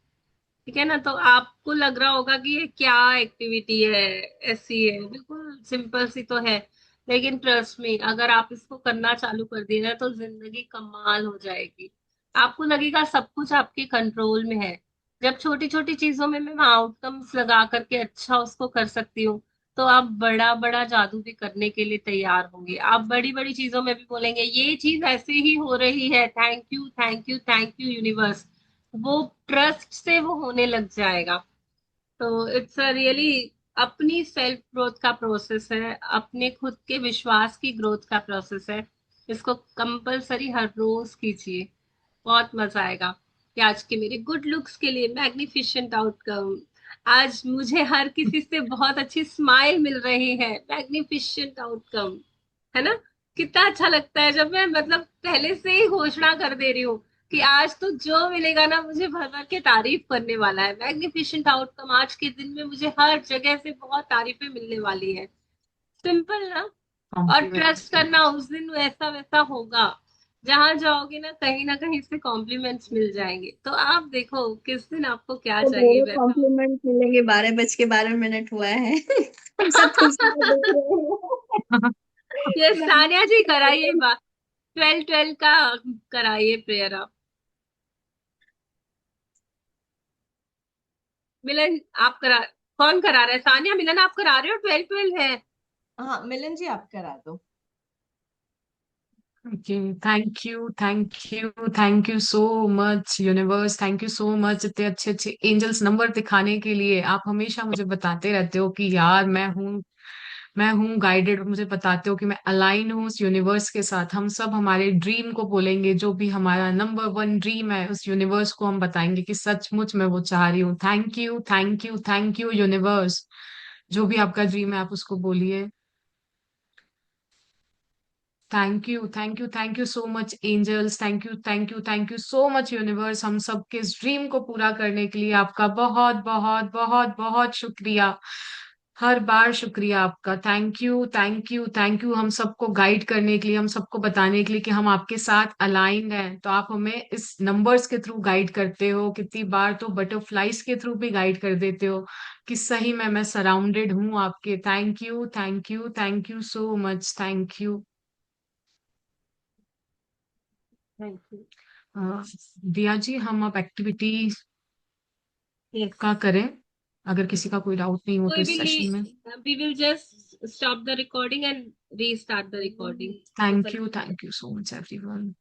ठीक है ना, तो आपको लग रहा होगा कि ये क्या एक्टिविटी है, ऐसी है, बिल्कुल सिंपल सी तो है, लेकिन ट्रस्ट में अगर आप इसको करना चालू कर दिए ना तो जिंदगी कमाल हो जाएगी। आपको लगेगा सब कुछ आपके कंट्रोल में है। जब छोटी छोटी चीजों में मैं आउटकम्स लगा करके अच्छा उसको कर सकती हूँ, तो आप बड़ा बड़ा जादू भी करने के लिए तैयार होंगे। आप बड़ी बड़ी चीजों में भी बोलेंगे ये चीज ऐसे ही हो रही है, thank you thank you thank you universe. वो ट्रस्ट से वो होने लग जाएगा। तो इट्स अ रियली अपनी सेल्फ ग्रोथ का प्रोसेस है, अपने खुद के विश्वास की ग्रोथ का प्रोसेस है। इसको कंपलसरी हर रोज कीजिए, बहुत मजा आएगा। कि आज के मेरे गुड लुक्स के लिए मैग्निफिशेंट आउटकम, आज मुझे हर किसी से बहुत अच्छी स्माइल मिल रही है, मैग्निफिशेंट आउटकम, है ना। कितना अच्छा लगता है जब मैं मतलब पहले से ही घोषणा कर दे रही हूँ कि आज तो जो मिलेगा ना मुझे भर भर के तारीफ करने वाला है, मैग्निफिशेंट आउटकम, आज के दिन में मुझे हर जगह से बहुत तारीफें मिलने वाली है। सिंपल ना। और
कॉम्प्लीमेंट्स
ट्रस्ट
के।
करना उस दिन वैसा वैसा होगा, जहां जाओगे ना कहीं से कॉम्प्लीमेंट्स मिल जाएंगे। तो आप देखो किस दिन आपको क्या
तो
चाहिए
मेरे
वैसा।
कॉम्प्लीमेंट मिलेंगे, 12:12 हुआ है। हम सब खुशी से देख रहे
ये
हैं।
सानिया जी कराइए बात, 12-12 का कराइए प्रेयर आप। मिलन आप करा, कौन करा रहा है? सानिया, मिलन आप करा रहे हो? 12-12 है।
हाँ मिलन जी आप करा दो।
Okay, thank you so much universe, thank you so much इतने अच्छे अच्छे एंजल्स नंबर दिखाने के लिए। आप हमेशा मुझे बताते रहते हो कि यार मैं हूँ गाइडेड, मुझे बताते हो कि मैं अलाइन हूँ उस यूनिवर्स के साथ। हम सब हमारे ड्रीम को बोलेंगे, जो भी हमारा नंबर वन ड्रीम है उस यूनिवर्स को हम बताएंगे कि सचमुच मैं वो चाह रही हूँ। Thank you universe. जो भी आपका ड्रीम है आप उसको बोलिए। Thank you so much angels, thank you so much universe, हम सबके इस ड्रीम को पूरा करने के लिए आपका बहुत बहुत बहुत बहुत शुक्रिया। हर बार शुक्रिया आपका। थैंक यू हम सबको गाइड करने के लिए, हम सबको बताने के लिए कि हम आपके साथ अलाइंड हैं। तो आप हमें इस नंबर्स के थ्रू गाइड करते हो, कितनी बार तो बटरफ्लाइज के थ्रू भी गाइड कर देते हो कि सही में मैं सराउंडेड हूँ आपके। Thank you so much, thank you.
Thank you.
दिया जी, हम अब एक्टिविटी
यस,
का करें, अगर किसी का कोई डाउट नहीं हो तो
we
इस
will
सेशन में।
we will just stop the recording and restart the recording.
Thank you so much everyone.